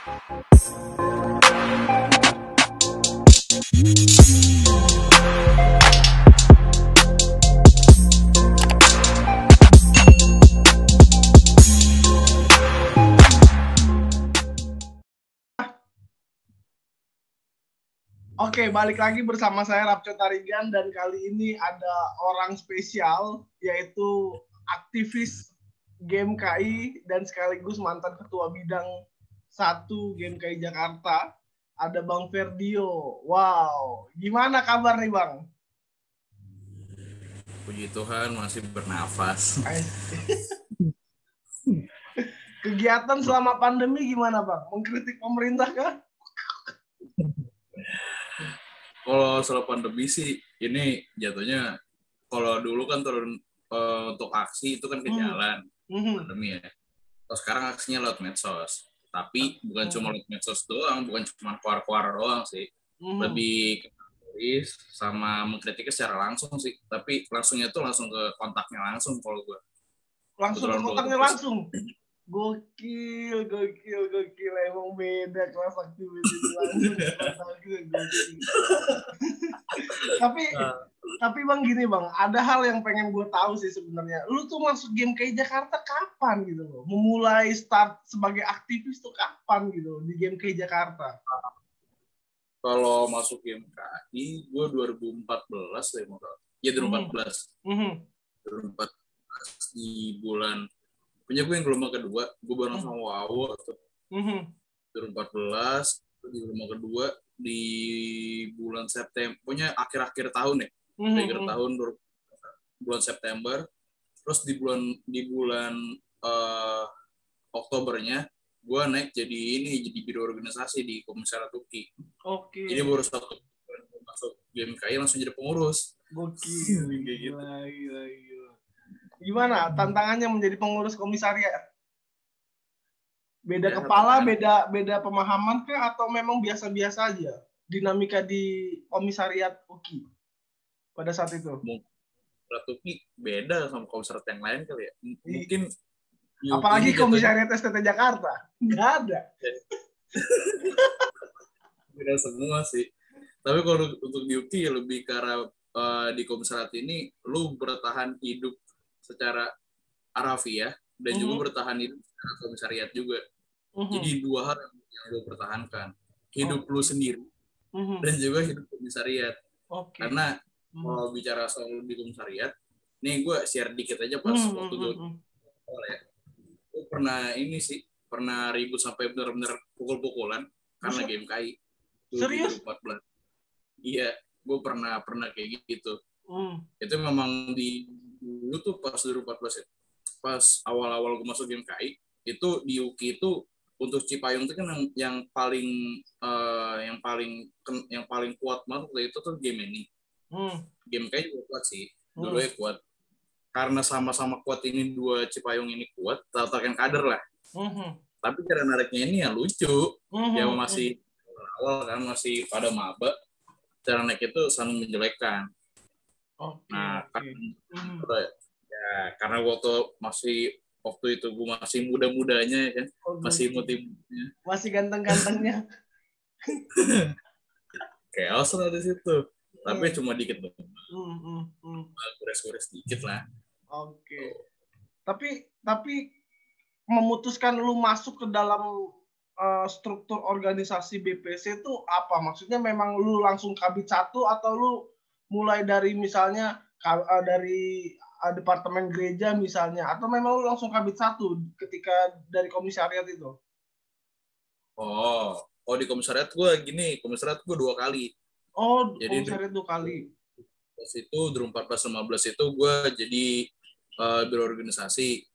Oke, balik lagi bersama saya Rapco Tarigan dan kali ini ada orang spesial yaitu aktivis Game KI dan sekaligus mantan ketua bidang 1 Game KI Jakarta. Ada Bang Ferdio. Wow, gimana kabar nih Bang? Puji Tuhan masih bernafas. Kegiatan selama pandemi gimana Bang? Mengkritik pemerintah kah? Kalau soal pandemi sih, ini jatuhnya kalau dulu kan turun untuk aksi itu kan ke jalan, pandemi ya. Kalau sekarang aksinya lewat medsos. Tapi bukan cuma lewat medsos doang, bukan cuma keluar-keluar doang sih. Lebih ke tulis sama mengkritiknya secara langsung sih. Tapi langsungnya tuh langsung ke kontaknya langsung kalau gue. Langsung ke kontaknya langsung? Gokil. Emang beda kelas aktivitas langsung. Tapi Bang gini Bang, ada hal yang pengen gue tahu sih sebenarnya. Lu tuh masuk Game KI Jakarta kapan gitu loh? Memulai start sebagai aktivis tuh kapan gitu loh di Game KI Jakarta? Kalau masuk Game KI, gue 2014 ya modal. Ya 2014. 2014 di bulan punya gue yang gelombang kedua, gue bareng sama Wawo tuh. 2014 di gelombang kedua di bulan September, punya akhir-akhir tahun ya, akhir tahun bulan September. Terus di bulan Oktobernya gue naik jadi biro organisasi di Komisariat UKI. Oke. Jadi baru 1 bulan masuk Game KI langsung jadi pengurus. Gokil. Gila. Gimana tantangannya menjadi pengurus komisariat? Beda ya, kepala, beda pemahaman kah atau memang biasa-biasa aja dinamika di komisariat UKI pada saat itu? Komisariat UKI beda sama komisariat yang lain kali ya. Mungkin apalagi komisariat STT Jakarta nggak ada. Beda semua sih. Tapi kalau untuk di UKI lebih ke arah di komisariat ini lu bertahan hidup secara harafiah dan juga bertahan hidup secara komisariat juga. Jadi 2 hal yang lu pertahankan. Hidup lu sendiri dan juga hidup komisariat. Karena kalau bicara soal di komisariat, nih gue share dikit aja pas waktu gue ya. Gue pernah ribut sampai benar-benar pukul-pukulan karena Game KI. Serius? 2014. Iya, gue pernah kayak gitu. Itu memang dulu tuh pas 2014 ya. Pas awal-awal gue masuk Game KI, itu di UKI itu untuk Cipayung itu kan yang paling kuat banget waktu itu tuh game ini. Game KI juga kuat sih. Dulu ya kuat. Karena sama-sama kuat ini 2 Cipayung ini kuat, tahu-tahu kader lah. Tapi cara nariknya ini ya lucu. Yang masih awal kan masih pada maba. Cara naik itu saling menjelekkan. Karena waktu itu gue masih muda-mudanya kan, masih muda-mudanya, masih ganteng-gantengnya. Chaos lah di situ. Tapi cuma dikit dong. Gores-gores dikit lah. Oke. Tapi memutuskan lu masuk ke dalam struktur organisasi BPC itu apa? Maksudnya memang lu langsung kabit 1 atau lu mulai dari misalnya dari departemen gereja misalnya, atau memang lu langsung kabit 1 ketika dari komisariat itu? Di komisariat gue 2 kali. Jadi komisariat 2 kali. Pas itu 2014-15 itu gue jadi biro organisasi.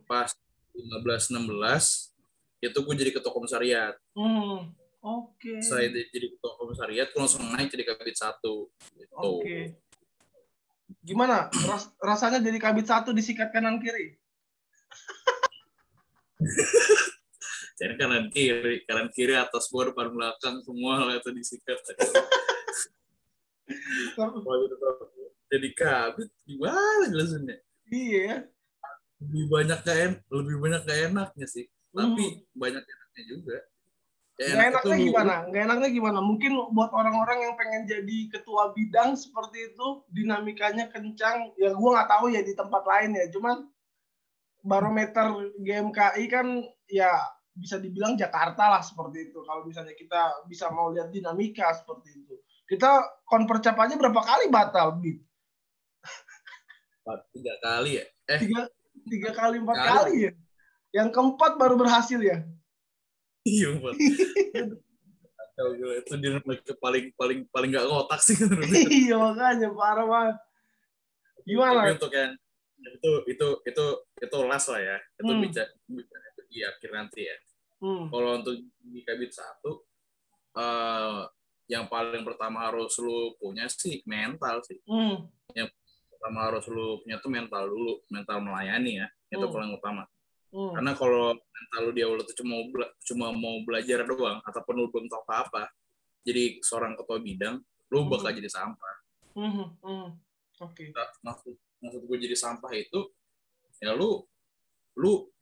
Pas 15-16 itu gue jadi ketua komisariat. Setelah jadi ketua komisariat, gue langsung naik jadi kabit 1. Gitu. Gimana rasanya jadi kabit 1 disikat kanan kiri? Jadi kanan kiri atas bawah depan belakang semua lah itu disikat. Jadi kabit gimana jelasinnya? Iya. Lebih banyak gak enaknya sih, tapi banyak enaknya juga. Nggak enaknya gimana? Mungkin buat orang-orang yang pengen jadi ketua bidang seperti itu, dinamikanya kencang. Ya gue nggak tahu ya di tempat lain ya. Cuman barometer GMKI kan ya bisa dibilang Jakarta lah seperti itu. Kalau misalnya kita bisa mau lihat dinamika seperti itu. Kita konpercap aja berapa kali batal, Bit? 3 kali ya? 3 kali, 4 kali ya? Yang keempat baru berhasil ya? Iya, Pak. Itu dia paling nggak ngotak sih. Iya, makanya parah banget. Gimana? Tapi untuk yang itu last lah ya. Itu bicara di akhir nanti ya. Kalau untuk di kabit 1, yang paling pertama harus lu punya sih mental sih. Yang pertama harus lu punya tuh mental dulu, mental melayani ya. Itu paling utama. Karena kalau mental lu di awal itu cuma mau belajar doang ataupun lu belum tahu apa-apa, jadi seorang ketua bidang, lu bakal jadi sampah. Oke. Maksud gue jadi sampah itu, ya lu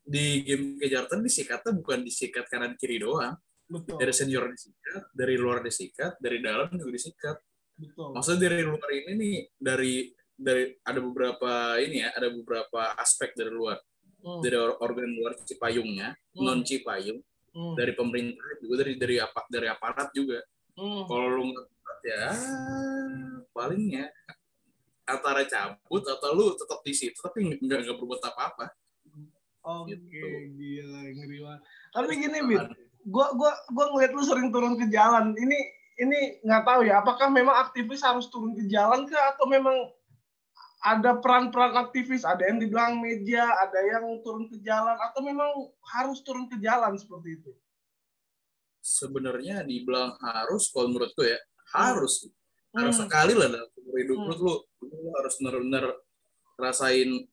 di game Kejartan disikatnya bukan disikat kanan kiri doang. Betul. Dari senior disikat, dari luar disikat, dari dalam juga disikat. Betul. Maksudnya dari luar ini nih, dari ada beberapa aspek dari luar. Dari organ luar Cipayungnya, non Cipayung, dari pemerintah juga, dari aparat juga. Kalau lu nggak ya palingnya antara cabut atau lu tetap di situ tapi nggak berbuat apa-apa. Oke, gila, ngeri banget. Tapi gini, Bit, gua ngeliat lu sering turun ke jalan. Ini nggak tahu ya, apakah memang aktivis harus turun ke jalan kah atau memang ada peran-peran aktivis, ada yang di belakang meja, ada yang turun ke jalan, atau memang harus turun ke jalan seperti itu? Sebenarnya dibilang harus, kalau menurutku ya, harus sekali lah dalam hidup lu harus benar-benar rasain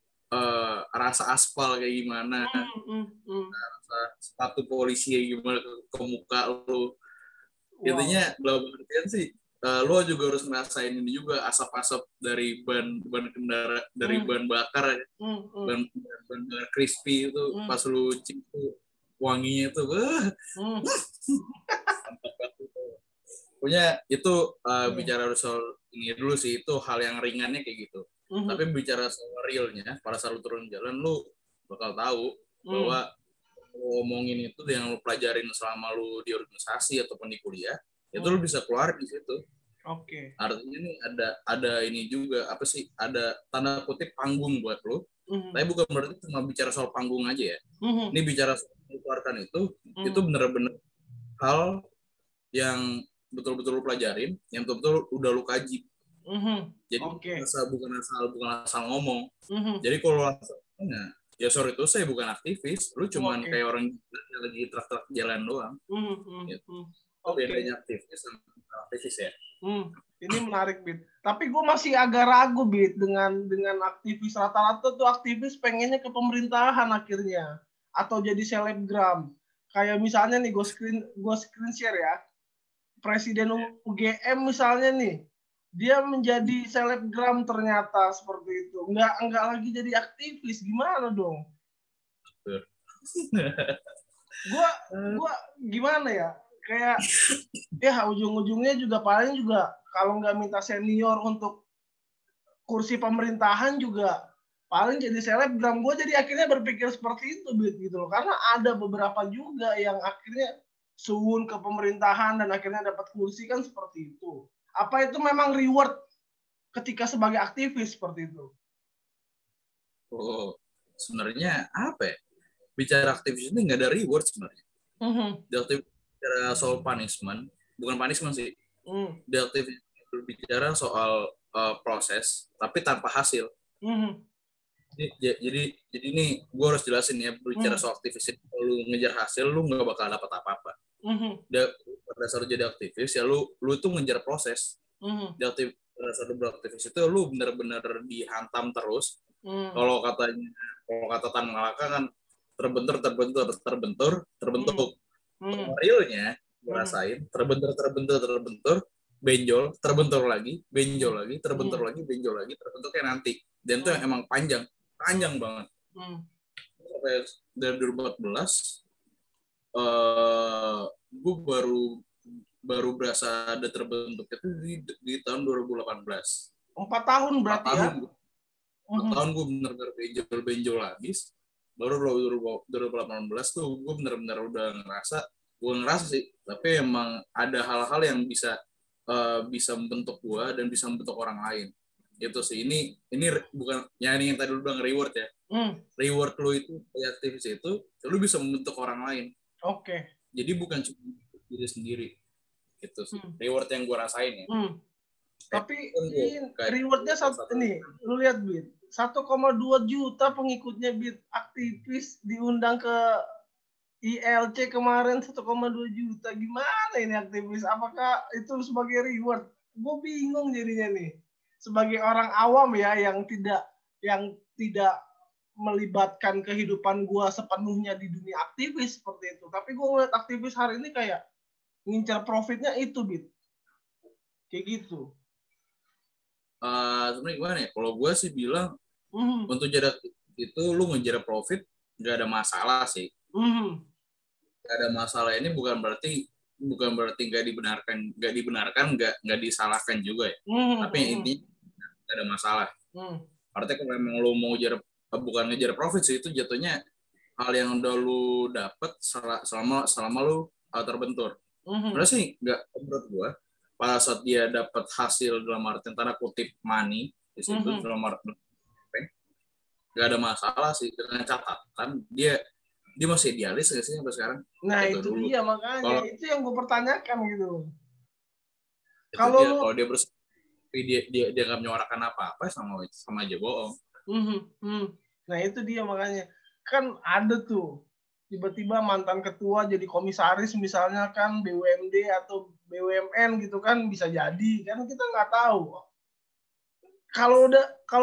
rasa aspal kayak gimana, rasa sepatu polisi kayak gimana ke muka lu. Intinya dalam artian sih, lo juga harus ngerasain ini juga, asap-asap dari ban kendara, dari ban bakar, ban bakar crispy itu, pas lu cipu wanginya itu, pokoknya itu bicara soal ini dulu sih, itu hal yang ringannya kayak gitu. Tapi bicara soal realnya, pada saat lu turun jalan, lu bakal tahu bahwa ngomongin itu yang lu pelajarin selama lu di organisasi ataupun di kuliah, itu lu bisa keluar di situ. Oke. Artinya nih ada ini juga, apa sih, ada tanda kutip panggung buat lu. Tapi bukan berarti cuma bicara soal panggung aja ya. Ini bicara soal mengeluarkan itu benar-benar hal yang betul-betul lu pelajarin, yang betul-betul udah lu kaji. Jadi bukan asal ngomong. Jadi kalau ya sorry itu saya bukan aktivis, lu cuman kayak orang yang lagi truk jalan doang. Gitu. Bedanya aktivis sama aktivis ya. Ini menarik, Bit. Tapi gue masih agak ragu, Bit, dengan aktivis. Rata-rata tuh aktivis pengennya ke pemerintahan akhirnya, atau jadi selebgram. Kayak misalnya nih, gue screen share ya, Presiden UGM misalnya nih, dia menjadi selebgram ternyata seperti itu. Nggak lagi jadi aktivis, gimana dong? Gua gimana ya? Kayak ya ujung-ujungnya juga paling juga kalau nggak minta senior untuk kursi pemerintahan juga paling jadi selebgram. Gue jadi akhirnya berpikir seperti itu gitu loh, karena ada beberapa juga yang akhirnya suun ke pemerintahan dan akhirnya dapat kursi kan seperti itu. Apa itu memang reward ketika sebagai aktivis seperti itu? Oh, sebenarnya apa ya? Bicara aktivis ini nggak ada reward sebenarnya. Bicara soal punishment, bukan punishment sih. Di aktivis berbicara soal proses, tapi tanpa hasil. Jadi ini gue harus jelasin ya, berbicara soal aktivis itu, kalau lu ngejar hasil, lu nggak bakal dapat apa-apa. Pada saat lu jadi aktivis ya lu tuh ngejar proses. Pada saat lu beraktivis itu lu benar-benar dihantam terus. Kalau kata Tan Malaka kan terbentur. Realnya gue rasain terbentur, benjol, terbentur lagi, terbentur lagi, terbentuknya nanti. Dan itu emang panjang banget. Sampai dari 2014 gue baru berasa ada terbentuk itu di tahun 2018. 4 tahun berarti 4 tahun, ya? 4 tahun gue bener-bener benjol habis. Baru 2018 tuh gue bener-bener udah ngerasa sih, tapi emang ada hal-hal yang bisa membentuk gue dan bisa membentuk orang lain. Itu sih, ini bukan yang tadi lu bilang reward ya. Reward lu itu aktivis itu lu bisa membentuk orang lain. Oke. Jadi bukan cuma diri sendiri. Itu sih reward yang gue rasain ya. Tapi rewardnya ini lu lihat Bit, 1,2 juta pengikutnya Bit, aktivis diundang ke ILC kemarin 1,2 juta. Gimana ini aktivis? Apakah itu sebagai reward? Gue bingung jadinya nih. Sebagai orang awam ya yang tidak melibatkan kehidupan gue sepenuhnya di dunia aktivis seperti itu. Tapi gue ngeliat aktivis hari ini kayak ngincar profitnya itu Bit. Kayak gitu. Sebenarnya gimana ya? Kalau gue sih bilang untuk jarak itu lu ngejar profit nggak ada masalah sih. Nggak ada masalah, ini bukan berarti nggak disalahkan juga ya. Tapi intinya nggak ada masalah. Artinya kalau memang lu mau bukan ngejar profit sih, itu jatuhnya hal yang udah lu dapat selama lu terbentur. Sebenarnya sih nggak, menurut gue pada saat dia dapat hasil dalam artian tanda kutip money di situ, dalam artian nggak ada masalah sih, dengan catatan dia masih idealis nggak sih sampai sekarang? Nah itu dulu. Dia makanya itu yang gue pertanyakan gitu. Kalau dia dia nggak menyuarakan apa-apa, sama aja bohong. Nah itu dia makanya, kan ada tuh tiba-tiba mantan ketua jadi komisaris misalnya kan BUMD atau BUMN gitu kan, bisa jadi kan, kita nggak tahu. Kalau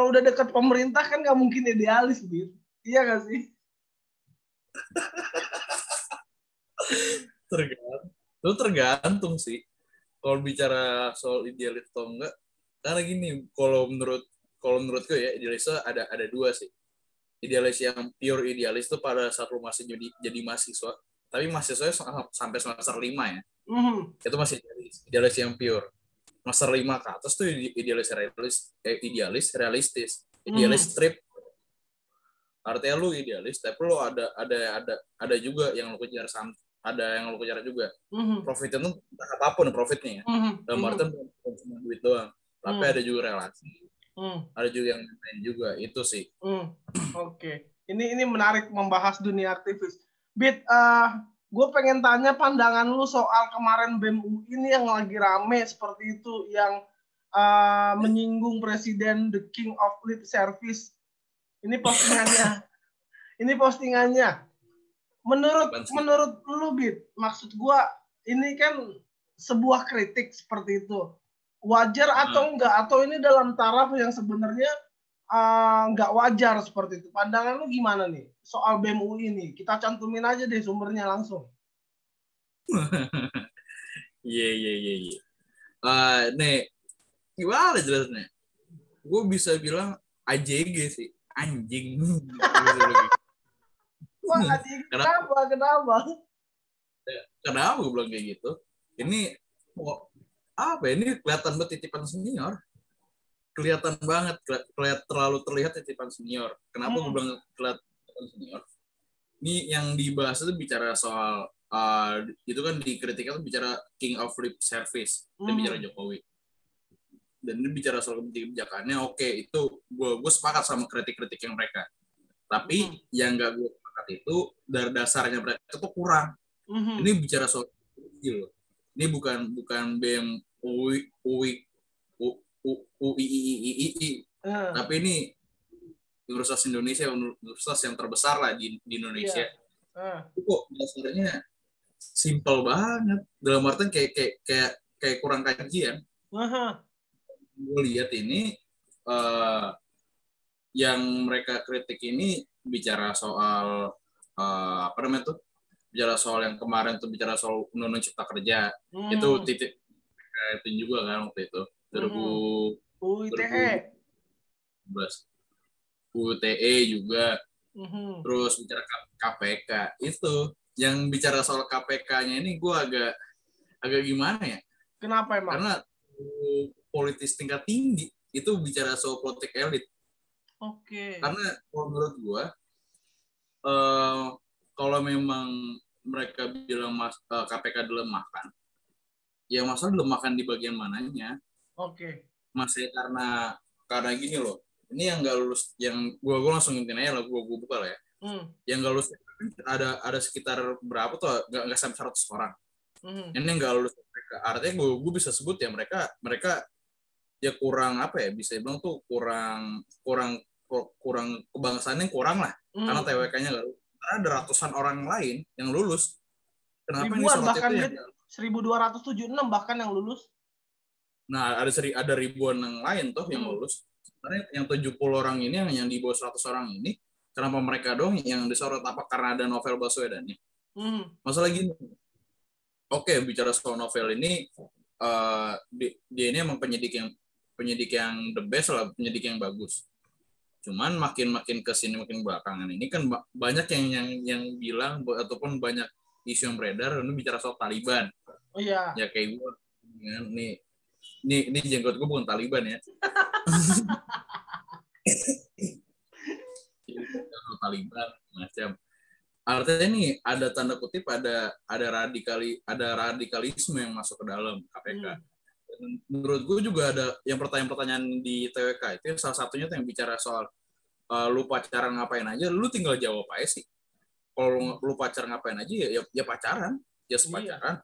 udah dekat pemerintah kan nggak mungkin idealis gitu, iya nggak sih? Tergantung sih kalau bicara soal idealis atau enggak. Karena gini, kalau menurutku ya, idealis ada dua sih. Idealis yang pure idealis itu pada saat lu masih jadi mahasiswa, tapi mahasiswanya sampai semester 5 ya. Itu masih idealis yang pure. Semester 5 ke atas tuh idealis realistis. Idealis strip. Artinya lu idealis, tapi lu ada juga yang lu kejar, juga. Profitnya tuh apapun profitnya ya. Dalam artian bukan cuma duit doang, tapi ada juga relasi. Ada juga yang lain juga, itu sih. Oke. Ini menarik membahas dunia aktivis. Bit, gue pengen tanya pandangan lu soal kemarin BEM UI ini yang lagi rame seperti itu, yang menyinggung presiden, the king of lip service. Ini postingannya. Menurut lu Bit, maksud gue ini kan sebuah kritik seperti itu. Wajar atau enggak? Atau ini dalam taraf yang sebenarnya nggak wajar seperti itu? Pandangan lu gimana nih soal BEM UI ini? Kita cantumin aja deh sumbernya langsung. Iya. Nih, gimana jelasnya? Gue bisa bilang AJG sih, anjing. Wah, kenapa? Kenapa gue bilang kayak gitu? Ini ini kelihatan banget titipan senior. Kelihatan banget, terlalu terlihat titipan senior. Kenapa gue bilang kelihatan senior? Ini yang dibahas itu bicara soal itu kan dikritiknya tuh bicara king of lip service, itu bicara Jokowi. Dan ini bicara soal kebijakannya, oke, itu gue sepakat sama kritik-kritik yang mereka. Tapi yang nggak gue sepakat itu dari dasarnya mereka itu kurang. Ini bicara soal loh. Ini bukan BEM UI, tapi ini Universitas Indonesia, universitas yang terbesar lah di Indonesia. Itu kok dasarnya simple banget. Dalam artian kayak kurang kajian. Gue lihat ini yang mereka kritik ini bicara soal apa namanya tuh? Bicara soal yang kemarin tuh, bicara soal Undang-Undang Cipta Kerja. Itu titik itu juga kan waktu itu 2012. UTE juga. Terus bicara KPK itu yang bicara soal KPK-nya ini gue agak gimana ya? Kenapa emang? Karena politis tingkat tinggi itu bicara soal politik elit. Oke. Karena menurut gue kalau memang mereka bilang KPK dilemahkan, ya masalah dilemahkan di bagian mananya? Oke. Masih karena gini loh. Ini yang nggak lulus, yang gue langsung intin aja lah, gue buka lah ya. Yang nggak lulus ada sekitar berapa tuh, nggak sampai 100 orang. Ini yang nggak lulus mereka. Artinya gue bisa sebut ya mereka ya kurang apa ya, bisa bilang tuh kurang kebangsaannya kurang lah. Karena TWK-nya nggak lulus. Karena ada ratusan orang lain yang lulus. Kenapa ribuan ini bahkan itu 1276 bahkan yang lulus. Nah, ada ribuan yang lain tuh yang lulus. Sebenarnya yang 70 orang ini, yang di bawah 100 orang ini, kenapa mereka dong yang disorot? Apa karena ada novel Baswedan nih? Masalah gini. Oke, bicara soal novel ini, dia ini emang penyidik yang the best lah, penyidik yang bagus. Cuman makin kesini makin belakangan ini kan banyak yang bilang ataupun banyak isu yang beredar ini bicara soal Taliban. Oh iya. Ya kayak gue, ini jenggot gue bukan Taliban ya. Taliban macam. Artinya ini ada tanda kutip ada radikalisme yang masuk ke dalam KPK. Menurut gue juga ada yang pertanyaan-pertanyaan di TWK itu salah satunya tuh yang bicara soal lu pacaran ngapain aja, lu tinggal jawab aja sih. Kalau lu pacaran ngapain aja ya pacaran, ya sepacaran.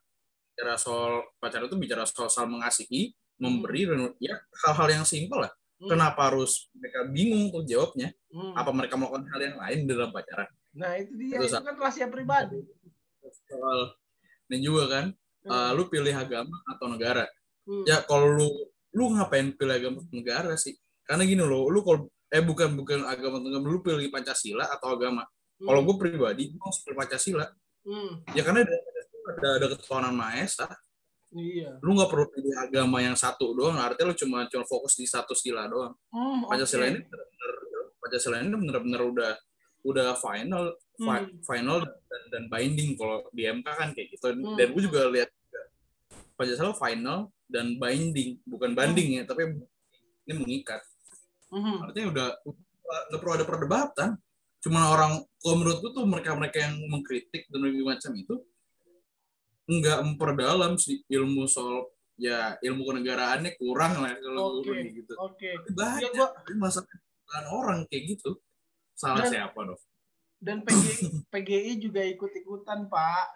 Bicara soal pacaran itu bicara soal mengasihi, memberi, ya hal-hal yang simpel lah. Kenapa harus mereka bingung tuh jawabnya? Apa mereka melakukan hal yang lain dalam pacaran? Nah itu dia, itu kan rahasia pribadi. Soal ini juga kan, lu pilih agama atau negara? Ya kalau lu ngapain pilih agama atau negara sih? Karena gini loh, lu kalau bukan agama, lu pilih Pancasila atau agama. Kalau gue pribadi, gue harus pilih Pancasila. Ya karena ada ketuhanan Maha Esa. Iya. Lu nggak perlu pilih agama yang satu doang, artinya lu cuma fokus di satu sila doang. Pancasila ini benar-benar udah final dan binding kalau di MK kan kayak gitu. Dan gue juga lihat Pancasila final dan binding, bukan banding ya, tapi ini mengikat. Artinya udah nggak perlu ada perdebatan. Cuma kalau menurut gue tuh mereka yang mengkritik dan macam itu nggak memperdalam sih ilmu soal ilmu kenegaraannya kurang lah kalau gitu. Banyak masalah orang kayak gitu. Salah siapa dong? Dan PGI juga ikut-ikutan Pak.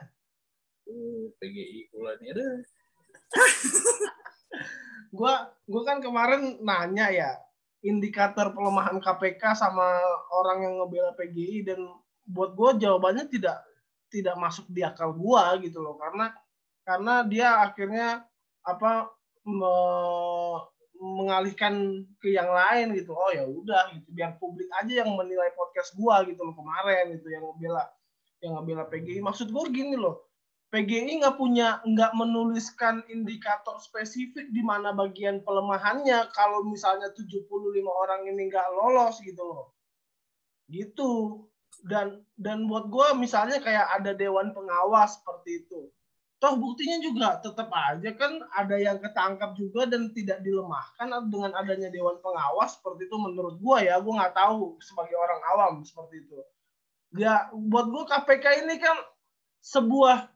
PGI ulannya ada. Gua kan kemarin nanya ya indikator pelemahan KPK sama orang yang ngebela PGI, dan buat gue jawabannya tidak masuk di akal gua gitu loh, karena dia akhirnya mengalihkan ke yang lain gitu. Oh ya udah gitu, biar publik aja yang menilai podcast gua gitu loh kemarin itu yang ngebela PGI. Maksud gua gini loh, PGI nggak menuliskan indikator spesifik di mana bagian pelemahannya kalau misalnya 75 orang ini nggak lolos gitu loh. Gitu. Dan buat gue misalnya kayak ada dewan pengawas seperti itu. Toh buktinya juga tetap aja kan ada yang ketangkap juga dan tidak dilemahkan dengan adanya dewan pengawas seperti itu menurut gue ya. Gue nggak tahu sebagai orang awam seperti itu. Ya buat gue KPK ini kan sebuah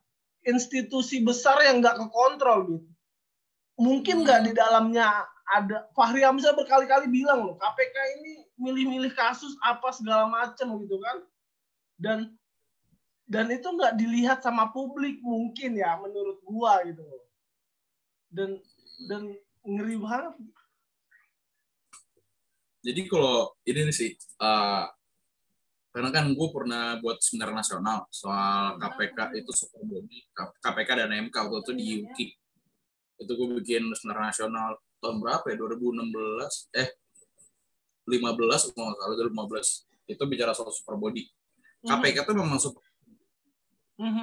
institusi besar yang nggak kekontrol gitu. Mungkin nggak di dalamnya ada, Fahri Hamzah berkali-kali bilang loh, KPK ini milih-milih kasus apa segala macam gitu kan. Dan itu nggak dilihat sama publik mungkin ya menurut gua gitu loh. Dan ngeri banget. Jadi kalau ini sih, karena kan gue pernah buat seminar nasional soal KPK itu Superbody, KPK dan MK waktu itu di UKI. Itu gue bikin seminar nasional tahun berapa ya? 2016, 15 kalau nggak salah 2015. Itu bicara soal Superbody. KPK itu memang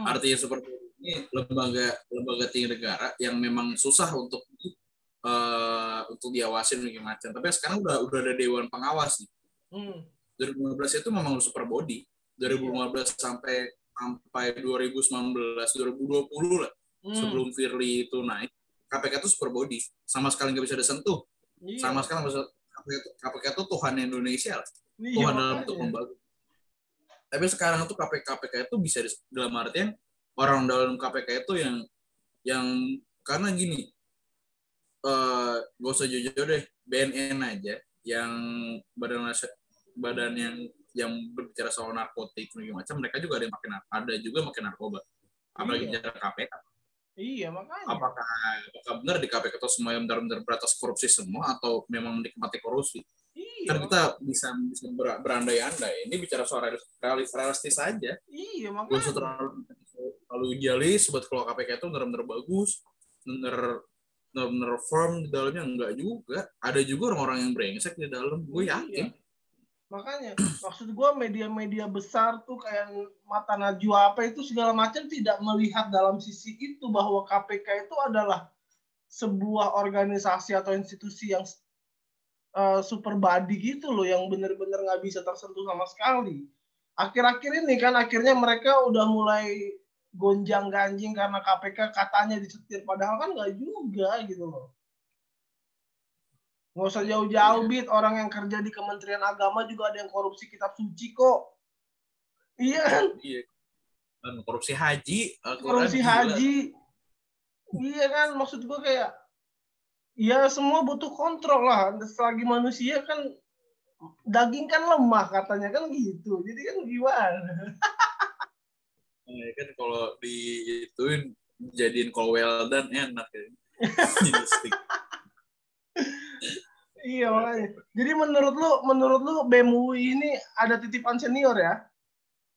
artinya Superbody ini lembaga tinggi negara yang memang susah untuk diawasin segala macam. Tapi sekarang udah ada dewan pengawas nih. 2015 itu memang Superbody. 2015 sampai sampai 2019 2020 lah, sebelum Firly itu naik, KPK itu super body, sama sekali nggak bisa disentuh. Sama sekali nggak bisa. KPK itu Tuhan Indonesia lah. Tuhan dalam bentuk lembaga. Tapi sekarang itu KPK itu bisa dalam artian orang dalam KPK itu yang karena gini, gak usah jujur deh, BNN aja yang badan yang berbicara soal narkotik macam, mereka juga ada juga makin narkoba, apalagi bicara KPK. Iya, makanya. Apakah benar di KPK itu semua yang benar-benar beratas korupsi semua atau memang menikmati korupsi? Iya, kan kita bisa berandai-andai. Ini bicara soal realistis saja. Iya, makanya. Gak usah terlalu idealis buat kalau KPK itu benar-benar bagus, benar-benar firm di dalamnya. Enggak juga. Ada juga orang-orang yang brengsek di dalam. Gue yakin. Iya. Makanya, maksud gue media-media besar tuh kayak Mata Najwa apa itu segala macam tidak melihat dalam sisi itu bahwa KPK itu adalah sebuah organisasi atau institusi yang super body gitu loh, yang benar-benar nggak bisa tersentuh sama sekali. Akhir-akhir ini kan akhirnya mereka udah mulai gonjang-ganjing karena KPK katanya disetir, padahal kan nggak juga gitu loh. Nggak usah jauh-jauh, Bit. Orang yang kerja di Kementerian Agama juga ada yang korupsi kitab suci kok. Iya kan? Iya. Korupsi haji. Korupsi haji. Iya kan? Maksud gue kayak, ya semua butuh kontrol lah. Selagi manusia kan, daging kan lemah katanya kan gitu. Jadi kan gimana? Nah, kan kalau diituin, jadiin kalau well done enak ya. Iya makanya. Jadi menurut lu BEM UI ini ada titipan senior ya?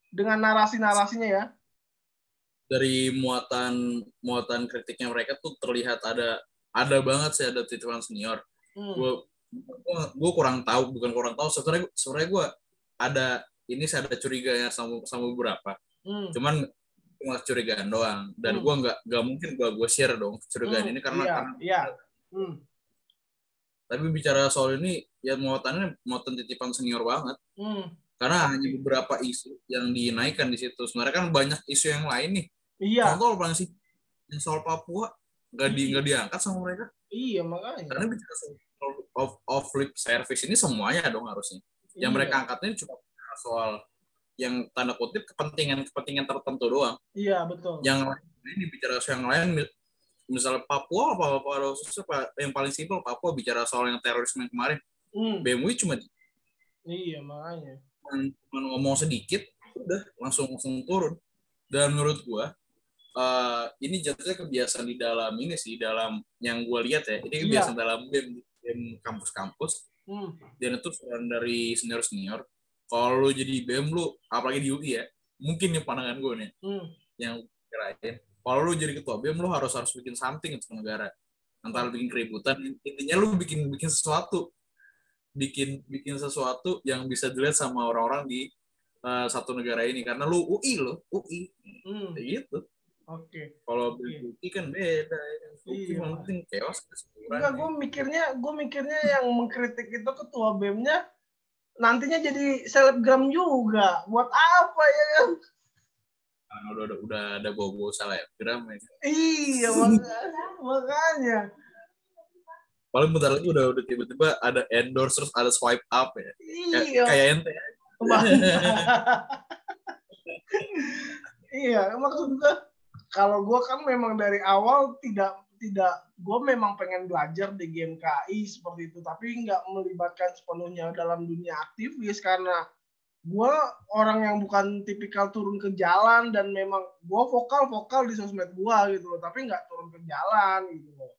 Dengan narasi-narasinya ya? Dari muatan kritiknya mereka tuh terlihat ada banget sih, ada titipan senior. Gue kurang tahu, sebenarnya gue ada curiga ya sama beberapa. Cuman cuma curigaan doang, dan gue nggak mungkin gue share dong curigaan ini karena tapi bicara soal ini ya muatan titipan senior banget. Karena hanya beberapa isu yang dinaikkan di situ. Sebenarnya kan banyak isu yang lain nih. Iya. Contoh paling sih yang soal Papua nggak diangkat sama mereka. Iya makanya. Karena bicara soal lip service ini semuanya dong harusnya. Yang mereka angkatnya cuma soal yang tanda kutip kepentingan tertentu doang. Iya betul. Yang lain ini bicara soal yang lain, misalnya Papua apa yang paling simpel Papua, bicara soal yang terorisme yang kemarin. BMW cuma iya makanya ngomong sedikit udah langsung turun. Dan menurut gua ini jatuhnya kebiasaan di dalam ini sih, dalam yang gua lihat ya, ini kebiasaan dalam BEM kampus-kampus. Dan itu dari senior kalau lu jadi BEM, lu apalagi di UI ya, mungkin nih pandangan gua nih yang kirain, kalau lu jadi ketua BEM lu harus bikin something untuk negara, antara bikin keributan, intinya lu bikin sesuatu, bikin sesuatu yang bisa dilihat sama orang-orang di satu negara ini, karena lu UI kayak gitu. Oke. Kalau UI kan beda, UI penting chaos. Enggak, gue mikirnya yang mengkritik itu ketua BEM-nya nantinya jadi selebgram juga, buat apa ya kan? Udah ada bobo selebgram ya. Iya makanya. Paling bentar lagi udah tiba-tiba ada endorse, terus ada swipe up ya. Iya. Kayak ente. Iya, maksud gue kalau gue kan memang dari awal tidak gue memang pengen belajar di GMKI seperti itu, tapi nggak melibatkan sepenuhnya dalam dunia aktivis karena gue orang yang bukan tipikal turun ke jalan, dan memang gue vokal di sosmed gue gitu loh, tapi nggak turun ke jalan gitu loh.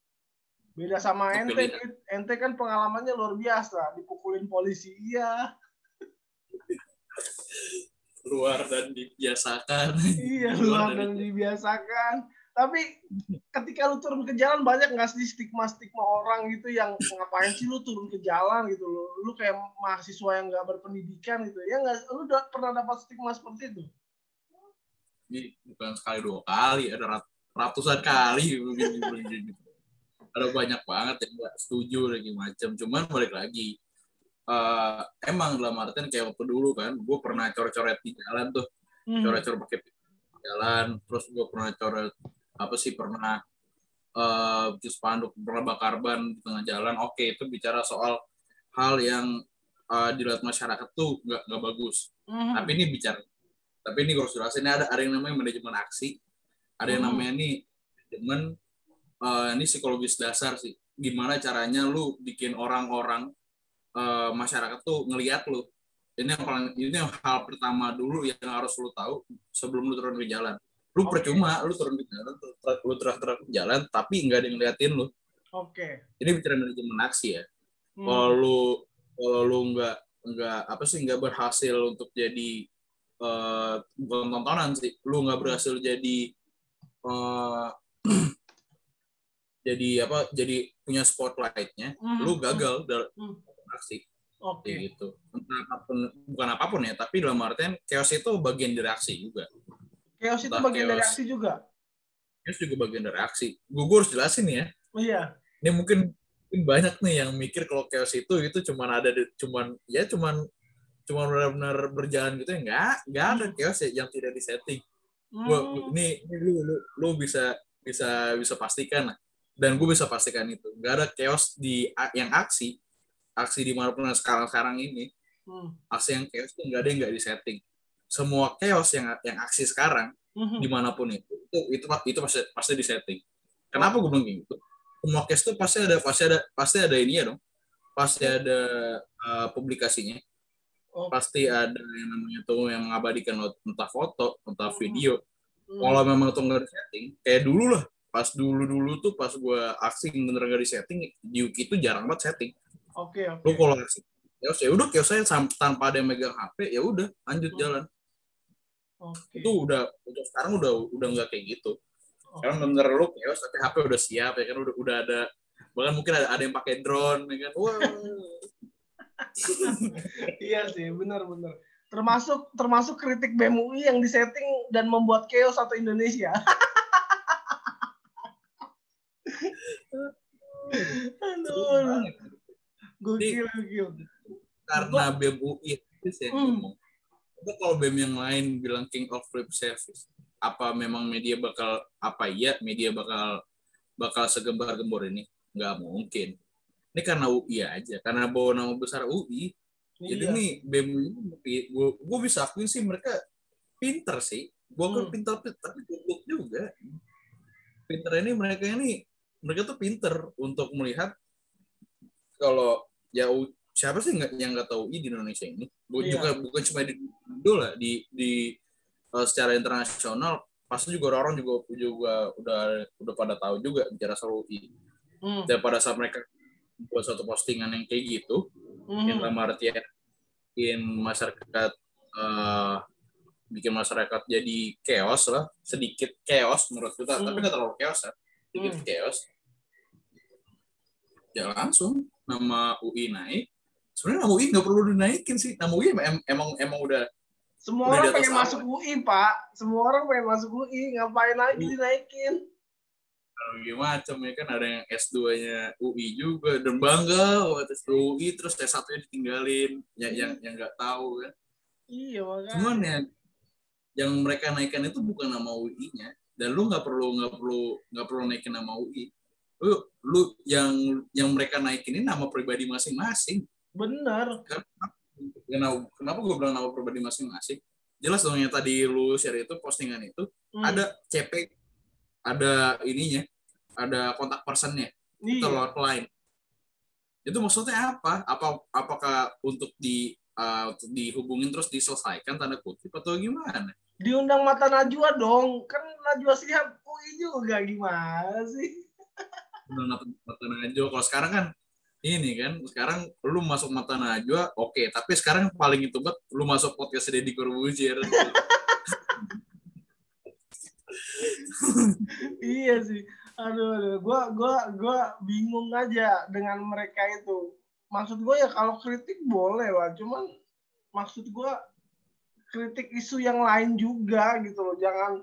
Beda sama ente kan pengalamannya luar biasa, dipukulin polisi iya. Luar dan dibiasakan. Iya, luar dan dibiasakan. Tapi ketika lu turun ke jalan, banyak nggak sih stigma orang gitu yang ngapain sih lu turun ke jalan gitu loh. Lu kayak mahasiswa yang nggak berpendidikan gitu. Ya nggak, lu pernah dapat stigma seperti itu? Ini bukan sekali 2 kali, ada ratusan kali. Ada banyak banget yang nggak setuju lagi macam. Cuman balik lagi, emang dalam artian kayak waktu dulu kan, gue pernah coret-coret di jalan tuh, coret-coret pakai jalan, terus gue pernah coret pernah spanduk, pernah bakar ban di tengah jalan. Oke, itu bicara soal hal yang dilihat masyarakat tuh nggak bagus. Tapi ini gue harus jelasin, ini ada yang namanya manajemen aksi, ada yang namanya nih manajemen ini psikologis dasar sih. Gimana caranya lu bikin orang-orang masyarakat tuh ngelihat lu. Ini yang hal pertama dulu yang harus lu tahu sebelum lu turun ke jalan. Lu percuma lu turun ke jalan, lu terus ke jalan tapi nggak ada yang ngeliatin lu. Ini bicara manajemen aksi ya. Kalau lu nggak berhasil untuk jadi bukan tontonan sih, lu nggak berhasil jadi jadi punya spotlightnya, lu gagal dalam aksi. Kayak gitu. Bukan apapun ya, tapi dalam artian chaos itu bagian dari aksi juga. Chaos itu bagian dari aksi juga? Chaos juga bagian dari aksi. Gue harus jelasin ya. Iya. Ini mungkin banyak nih yang mikir kalau chaos itu cuman benar-benar berjalan gitu ya. Nggak ada chaos ya yang tidak disetting. Ini lu bisa pastikan lah. Dan gue bisa pastikan itu. Nggak ada chaos yang aksi dimanapun sekarang ini, aksi yang chaos itu nggak ada yang nggak disetting. Semua chaos yang aksi sekarang dimanapun itu pasti disetting. Kenapa gue bilang gitu? Semua chaos itu pasti ada ini ya dong, pasti ada publikasinya, pasti ada yang namanya tuh yang mengabadikan entah foto, entah video. Kalau memang itu nggak disetting, kayak dulu lah, pas dulu tuh pas gue aksi bener nggak disetting, di Yuki itu jarang banget setting. Lu kalau aksi ya udah chaos saya tanpa ada yang megang HP, ya udah lanjut jalan. Itu udah untuk sekarang udah nggak kayak gitu. Sekarang bener lu chaos tapi HP udah siap ya kan, udah ada, bahkan mungkin ada yang pakai drone ya kan. Wah. Iya sih, benar. Termasuk kritik BEM UI yang disetting dan membuat chaos satu Indonesia. Aduh. Gokil. Karena BEM UI itu saya ngomong. Tapi kalau BEM yang lain bilang king of lip service, apa memang media bakal segembar-gembor ini? Nggak mungkin. Ini karena UI aja, karena bawa nama besar UI. Jadi nih BEM UI, gue bisa akuin sih mereka pinter sih. Gue kan pinter tapi goblok juga. Pinter ini mereka tuh pinter untuk melihat kalau ya siapa sih yang nggak tahu UI di Indonesia ini? Bukan cuma di Indo lah, di secara internasional pasti juga orang juga udah pada tahu juga bicara soal UI. Dan pada saat mereka buat suatu postingan yang kayak gitu, yang dalam artian bikin masyarakat jadi chaos lah, sedikit chaos menurut kita, tapi nggak terlalu chaos ya, sedikit chaos. Ya langsung nama UI naik. Sebenarnya nama UI nggak perlu dinaikin sih. Nama UI emang udah. Semua orang pengen masuk UI, Pak. Semua orang pengen masuk UI. Ngapain lagi dinaikin? Macam ya kan, ada yang S2-nya UI juga dan bangga S2 UI, terus S1-nya ditinggalin. Yang nggak tahu kan. Iya, makanya. Cuman yang mereka naikkan itu bukan nama UI-nya, dan lu nggak perlu naikin nama UI. Lu yang mereka naikin ini nama pribadi masing-masing. Benar. Kenapa gue bilang nama pribadi masing-masing? Jelas dong yang tadi lu share itu, postingan itu ada CP, ada ininya, ada kontak personnya, itu lewat line. Itu maksudnya apa? Apakah untuk dihubungin terus diselesaikan tanda kutip atau gimana? Diundang Mata Najwa dong, kan Najwa Shihab UI juga, gimana sih? Mata Najwa. Kalau sekarang kan ini kan, sekarang lu masuk Mata Najwa, oke. Tapi sekarang paling itu banget, lu masuk podcast Deddy Corbuzier. Iya sih. Aduh. Gue bingung aja dengan mereka itu. Maksud gue ya kalau kritik boleh lah, cuman maksud gue kritik isu yang lain juga gitu loh. Jangan,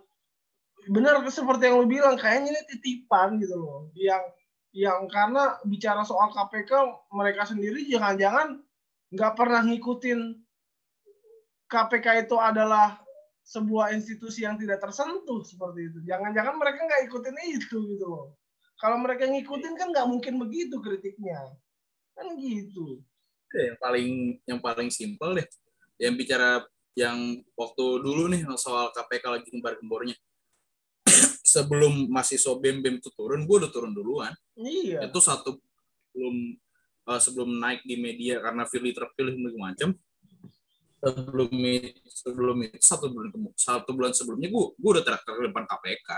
benar seperti yang lu bilang, kayaknya ini titipan gitu loh. Yang karena bicara soal KPK, mereka sendiri jangan-jangan nggak pernah ngikutin KPK itu adalah sebuah institusi yang tidak tersentuh seperti itu. Jangan-jangan mereka nggak ikutin itu gitu loh. Kalau mereka ngikutin kan nggak mungkin begitu kritiknya. Kan gitu. Yang paling simpel deh. Yang bicara yang waktu dulu nih soal KPK lagi gembar-gembornya. Sebelum mahasiswa BEM itu turun, gue udah turun duluan. Iya. Itu sebelum naik di media karena Firly terpilih macam. Sebelum itu satu bulan sebelumnya gue udah teriak-teriak di depan KPK.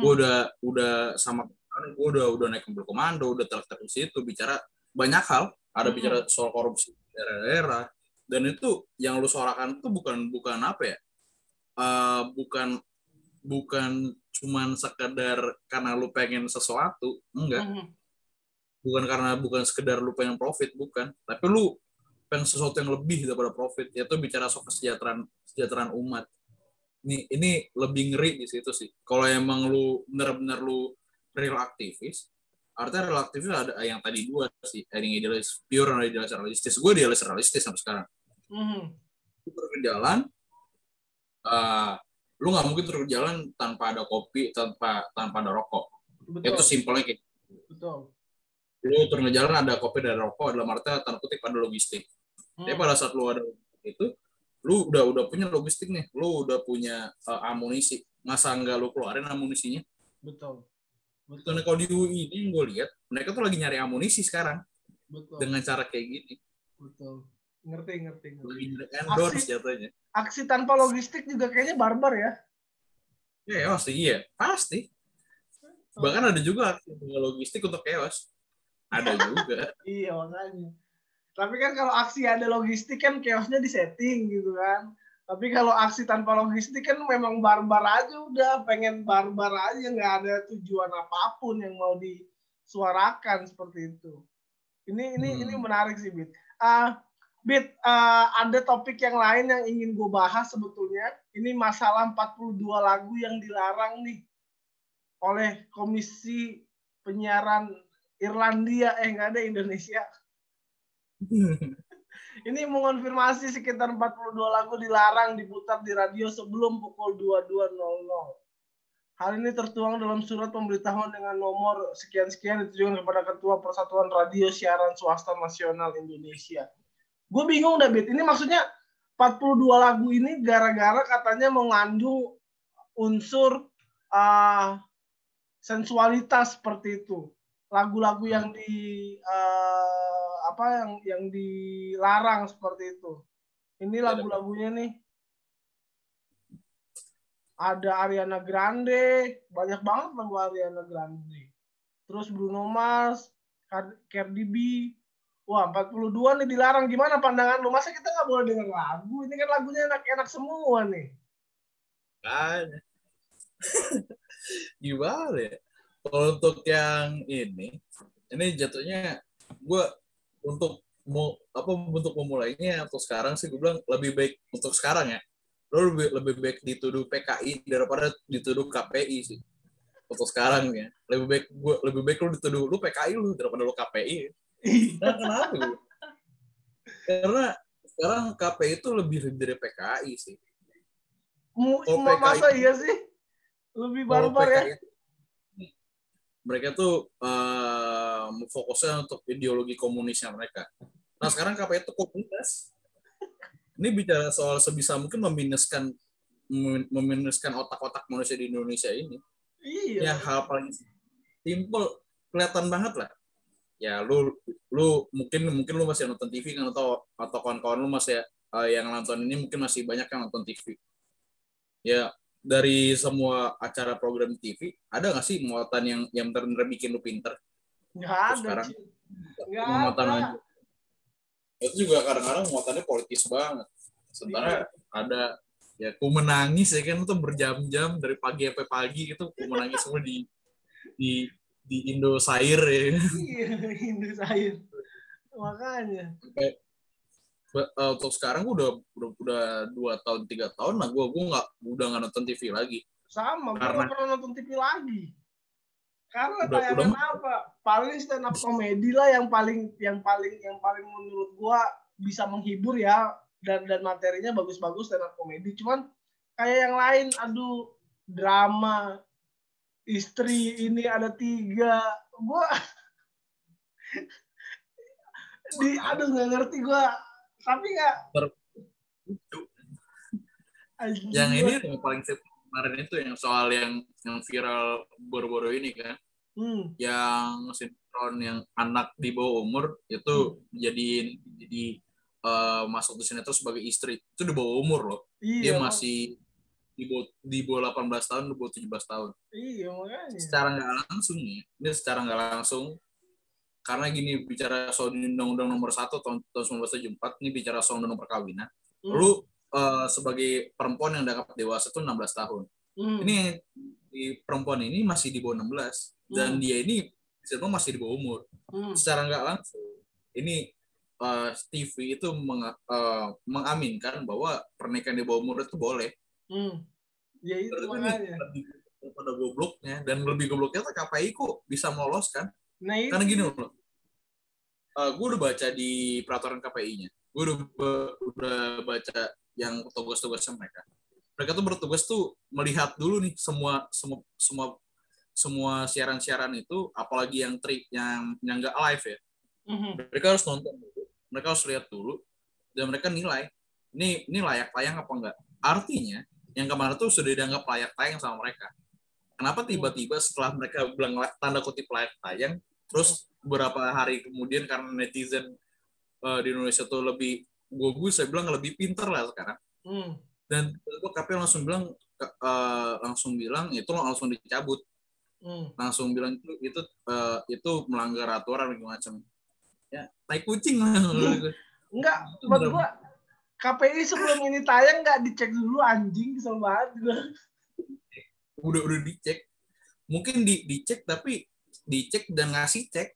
Gue udah sama gue udah naik mobil komando, udah teriak-teriak di situ bicara banyak hal, ada bicara soal korupsi daerah-daerah, dan itu yang lu suarakan itu bukan apa ya, bukan cuman sekedar karena lu pengen sesuatu, enggak, bukan sekedar lu pengen profit, bukan, tapi lu pengen sesuatu yang lebih daripada profit, yaitu bicara soal kesejahteraan umat. Ini lebih ngeri di situ sih. Kalau emang lu benar-benar lu real aktivis, artinya real aktivis ada yang tadi dua sih, yang idealis pure dan idealis realistis. Gue idealis realistis sampai sekarang. Lu terus ke jalan, lu nggak mungkin terus ke jalan tanpa ada kopi, tanpa ada rokok. Betul. Itu simpelnya kayak. Betul. Lu terus ke jalan ada kopi dan rokok, dalam artinya tanda kutip ada logistik. Tapi pada saat lu ada itu, lu udah punya logistik nih, lu udah punya amunisi, masa nggak lu keluarin amunisinya? Betul. Nah, kalau di UI ini gue lihat mereka tuh lagi nyari amunisi sekarang. Betul. Dengan cara kayak gini. Betul. Ngerti. Endorse jatuhnya. Aksi tanpa logistik juga kayaknya barbar ya. Ya pasti. Bahkan ada juga aksi logistik untuk chaos. Ada juga. Iya makanya. Tapi kan kalau aksi ada logistik kan chaosnya disetting gitu kan. Tapi kalau aksi tanpa logistik kan memang barbar aja, udah pengen barbar aja, nggak ada tujuan apapun yang mau disuarakan seperti itu. Ini menarik sih, Bit. Ada topik yang lain yang ingin gue bahas sebetulnya. Ini masalah 42 lagu yang dilarang nih oleh Komisi Penyiaran Irlandia, nggak ada Indonesia. Ini mengonfirmasi sekitar 42 lagu dilarang diputar di radio sebelum pukul 22.00. Hal ini tertuang dalam surat pemberitahuan dengan nomor sekian-sekian ditujukan kepada Ketua Persatuan Radio Siaran Swasta Nasional Indonesia. Gue bingung dah, Bit. Ini maksudnya 42 lagu ini gara-gara katanya mengandung unsur sensualitas seperti itu. Lagu-lagu yang yang dilarang seperti itu. Ini lagu-lagunya nih. Ada Ariana Grande, banyak banget lagu Ariana Grande. Terus Bruno Mars, Cardi B. Wah, 42 nih dilarang. Gimana pandangan lu? Masa kita nggak boleh denger lagu? Ini kan lagunya enak-enak semua nih. Kan. Gimana ya? Kalau untuk yang ini jatuhnya gue untuk memulainya untuk sekarang sih gue bilang lebih baik untuk sekarang ya. Lo lebih baik dituduh PKI daripada dituduh KPI sih. Untuk sekarang ya. Lebih baik lo dituduh lu PKI lu daripada lu KPI. Nah, kenapa gue? Karena sekarang KPI itu lebih dari PKI sih. Masa iya sih? Lebih barbar ya? Mereka tuh fokusnya untuk ideologi komunisnya mereka. Nah sekarang KPI itu komunitas. Ini bicara soal sebisa mungkin meminuskan otak-otak manusia di Indonesia ini. Iya. Ya hal paling simple, kelihatan banget lah. Ya lu mungkin lu masih nonton TV kan, atau kawan-kawan lu masih yang nonton ini mungkin masih banyak yang nonton TV. Ya dari semua acara program TV ada nggak sih muatan yang benar-benar bikin lu pinter? Nggak ada. Sekarang muatan aja. Itu juga kadang-kadang muatannya politis banget. Sementara ada ya ku menangis ya kan, itu berjam-jam dari pagi sampai pagi itu ku menangis semua di Indosiar ya. Iya, Indosiar. Makanya. Untuk sekarang gue udah 2 tahun 3 tahun lah gue udah nggak nonton TV lagi. Sama, gue nggak pernah nonton TV lagi. Karena tayangan apa? Paling stand up komedi lah yang paling menurut gue bisa menghibur ya, dan materinya bagus-bagus stand up komedi. Cuman kayak yang lain, aduh, drama, istri ini ada 3, gue aduh nggak ngerti gue, tapi nggak. Yang ini yang paling kemarin itu yang soal yang viral baru-baru ini kan, yang sinetron yang anak di bawah umur itu jadi masuk di sinetron sebagai istri, itu di bawah umur loh. Iya, dia masih di bawah 18 tahun, di bawah 17 tahun. Iya, makanya. Secara nggak langsung nih, ini secara nggak langsung, karena gini, bicara soal Undang-Undang Nomor 1 tahun 1974, ini bicara soal undang perkawinan. Lu sebagai perempuan yang dianggap dewasa itu 16 tahun. Ini di perempuan ini masih di bawah 16 dan dia ini masih di bawah umur. Secara nggak langsung, ini TV itu mengaminkan bahwa pernikahan di bawah umur itu boleh. Ya itu makanya. Pada gobloknya, dan lebih gobloknya tuh KPI kok bisa meloloskan. Nah, karena gini loh, gue udah baca di peraturan KPI-nya, gue udah baca yang tugas-tugasnya mereka. Mereka tuh bertugas tuh melihat dulu nih semua siaran-siaran itu, apalagi yang nggak live ya. Mereka harus nonton dulu, mereka harus lihat dulu, dan mereka nilai ini layak tayang apa enggak. Artinya yang kemarin tuh sudah dianggap layak tayang sama mereka. Kenapa tiba-tiba setelah mereka bilang tanda kutip layak tayang, terus beberapa hari kemudian karena netizen di Indonesia tuh lebih saya bilang lebih pintar lah sekarang. Dan KPI langsung bilang itu langsung dicabut. Langsung bilang itu melanggar aturan macam. Ya, tai kucing lah. Enggak, menurut gua KPI sebelum ini tayang nggak dicek dulu, anjing, kesel banget gua. Udah dicek, mungkin dicek tapi dicek dan ngasih cek,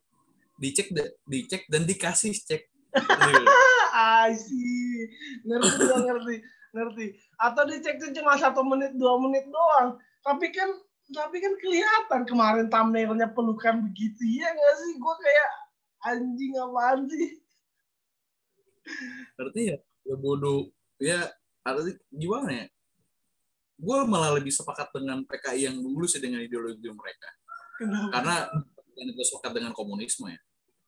dicek dan dikasih cek. Asih, ngerti. Atau dicek tuh cuma 1 menit 2 menit doang. Tapi kan kelihatan kemarin thumbnailnya pelukan begitu, ya nggak sih? Gue kayak anjing apaan sih? Artinya ya bodoh ya. Artinya gimana ya? Gue malah lebih sepakat dengan PKI yang dulu sih dengan ideologi mereka. Kenapa? Karena gue sepakat dengan komunisme ya.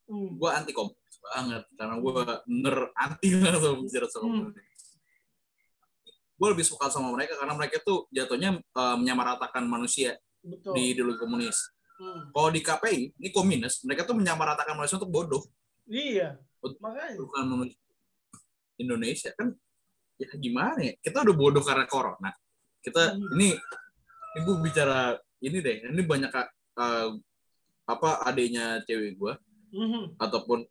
Gue anti komunis banget karena gue anti lah sama bicara soal komunis. Gue lebih suka sama mereka karena mereka tuh jatuhnya menyamaratakan manusia. Betul. Di ideologi komunis. Kalau di KPI ini komunis, mereka tuh menyamaratakan manusia untuk bodoh. Iya. Makanya. Bukan manusia. Indonesia kan ya gimana ya? Kita udah bodoh karena corona. Kita ini gue bicara ini deh. Ini banyak adanya cewek gue ataupun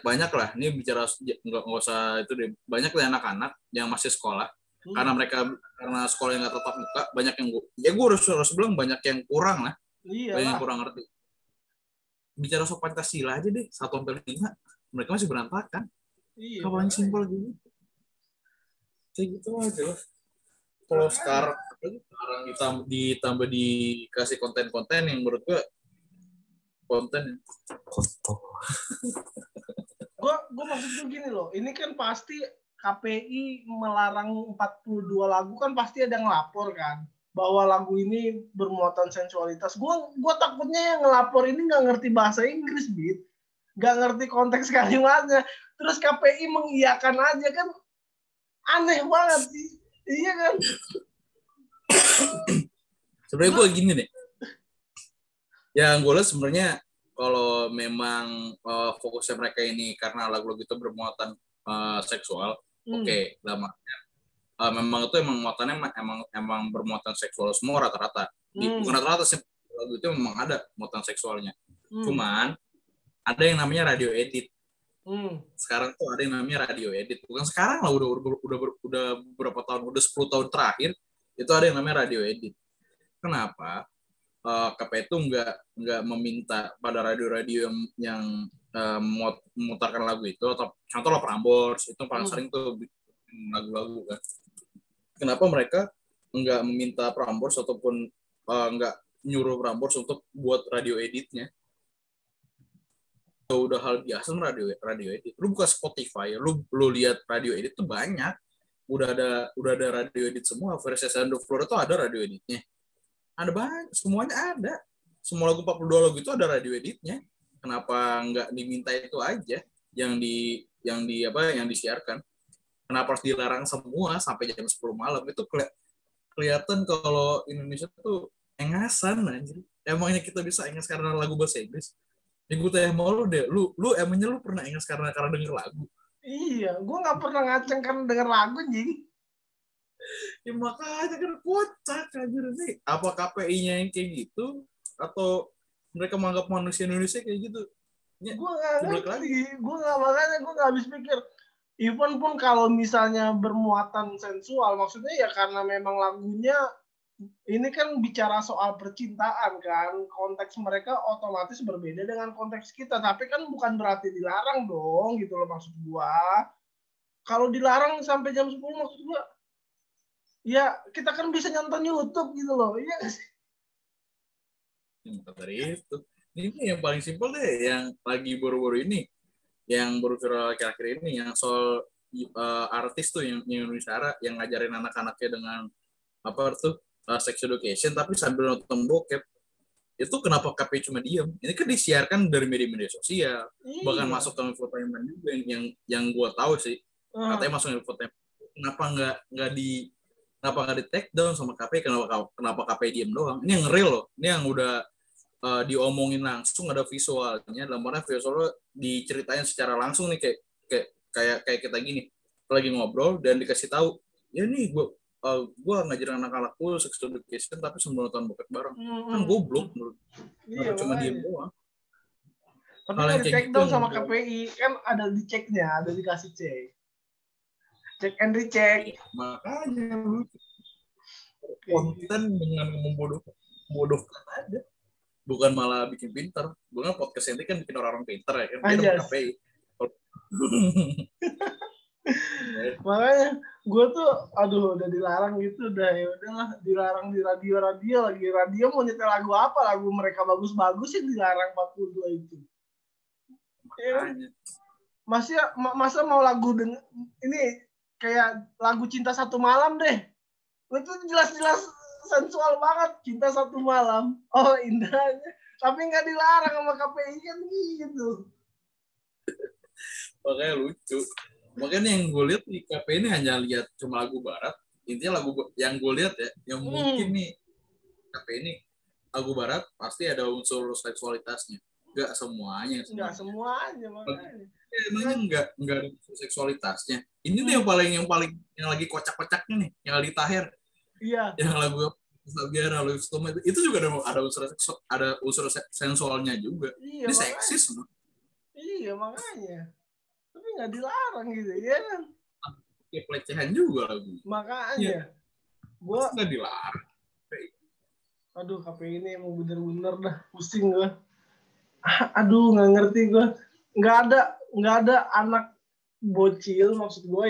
banyak lah. Ini bicara nggak usah itu deh. Banyak lah anak-anak yang masih sekolah karena sekolah yang nggak tetap muka, banyak yang gue harus bilang banyak yang kurang lah. Banyak yang kurang ngerti. Bicara soal Pancasila aja deh 1-5 mereka masih berantakan. Iya. Paling simpel gitu. Kayak gitu aja lah. Kalau sekarang ditambah dikasih konten-konten yang menurut gue konten kotor. Gue maksud gue gini loh, ini kan pasti KPI melarang 42 lagu, kan pasti ada yang ngelapor kan bahwa lagu ini bermuatan sensualitas. Gue takutnya yang ngelapor ini nggak ngerti bahasa Inggris, Bit, nggak ngerti konteks kalimatnya, terus KPI mengiyakan aja, kan aneh banget sih. Iya kan? Sebenarnya gue gini deh, yang gue lihat sebenarnya kalau memang fokusnya mereka ini karena lagu-lagu itu bermuatan seksual, oke, dampaknya memang itu muatannya emang bermuatan seksual semua rata-rata. Bukan rata-rata sih, lagu itu memang ada muatan seksualnya. Cuman ada yang namanya radio edit. Sekarang tuh ada yang namanya radio edit. Bukan sekarang lah, udah berapa tahun, udah 10 tahun terakhir itu ada yang namanya radio edit. Kenapa? KPI itu nggak meminta pada radio-radio yang memutarkan lagu itu, atau contohnya Prambors itu paling sering tuh lagu-lagu kan. Kenapa mereka nggak meminta Prambors ataupun nggak nyuruh Prambors untuk buat radio editnya? Udah hal biasa radio edit. Lu buka Spotify, lu lihat radio edit tuh banyak udah ada radio edit semua. Versi Sound of Flora tuh ada radio editnya. Ada banyak, semuanya ada. Semua lagu 42 lagu itu ada radio editnya. Kenapa nggak diminta itu aja yang disiarkan? Kenapa harus dilarang semua sampai jam 10 malam? Itu kelihatan kalau Indonesia tuh engasan anjir. Emangnya kita bisa engas karena lagu bahasa Inggris? Yang gue tanya mau lu deh, lu emangnya lu pernah engas karena denger lagu? Iya, gue nggak pernah ngaceng karena denger lagu, jadi. Ya makanya kan kocak anjir nih. Apa KPI-nya yang kayak gitu? Atau mereka menganggap manusia Indonesia kayak gitu? Ya, gue nggak ngerti. Makanya gue nggak habis pikir. Even pun kalau misalnya bermuatan sensual, maksudnya ya karena memang lagunya ini kan bicara soal percintaan kan, konteks mereka otomatis berbeda dengan konteks kita, tapi kan bukan berarti dilarang dong gitu loh maksud gua. Kalau dilarang sampai jam 10 maksud gua ya kita kan bisa nonton YouTube gitu loh. Iya sih. Dari itu. Ini yang paling simpel deh yang lagi baru-baru ini, yang baru viral akhir-akhir ini, yang soal artis tuh yang Indonesia yang ngajarin anak-anaknya dengan apa tuh sex education tapi sambil nonton bokep. Itu kenapa KPI cuma diem? Ini kan disiarkan dari media-media sosial, bahkan masuk ke infotainment juga yang gue tahu sih. Katanya masuk infotainment. Kenapa nggak di take down sama KPI? Kenapa KPI diem doang? Ini yang real loh. Ini yang udah diomongin langsung, ada visualnya. Dalam mana visualnya diceritain secara langsung nih kayak kita gini. Kita lagi ngobrol dan dikasih tahu, ya nih gue ngajarin anak-anakku sex education tapi sebelum nonton bokep bareng. Kan goblok menurut. Iya, cuma diem doang. Tapi nggak di take down sama KPI, kan ada diceknya, ada dikasih cek. Cek and recheck. Makanya konten dengan membodohkan aja. Bukan malah bikin pinter. Bukan podcast ini kan bikin orang pinter ya kan. Biar KPI. Makanya gue tuh udah dilarang gitu, udah ya udahlah, dilarang di radio lagi. Radio mau nyetel lagu apa, lagu mereka bagus-bagus yang dilarang 42 itu. Ya, masa mau lagu ini kayak lagu Cinta Satu Malam deh. Itu jelas-jelas sensual banget, Cinta Satu Malam. Oh, indahnya. Tapi nggak dilarang sama KPI kan gitu. Makanya lucu. Makanya yang gue lihat di KPI ini hanya lihat cuma lagu barat. Intinya lagu yang gue lihat ya, yang mungkin nih KPI ini lagu barat pasti ada unsur seksualitasnya. Enggak semuanya. Enggak semuanya makanya. Emangnya enggak ada unsur seksualitasnya. Ini nih yang paling yang lagi kocak-kocaknya nih, yang Aldi Taher. Iya. Yang lagu Sabiara, itu juga ada unsur sensualnya juga. Iya, ini seksis. Iya makanya. Tapi nggak dilarang gitu ya kan. Ya pelecehan juga lagu. Makanya. Gue nggak dilarang. Aduh, KPI ini emang bener-bener dah pusing gue. Aduh, nggak ngerti gue. Nggak ada anak bocil maksud gue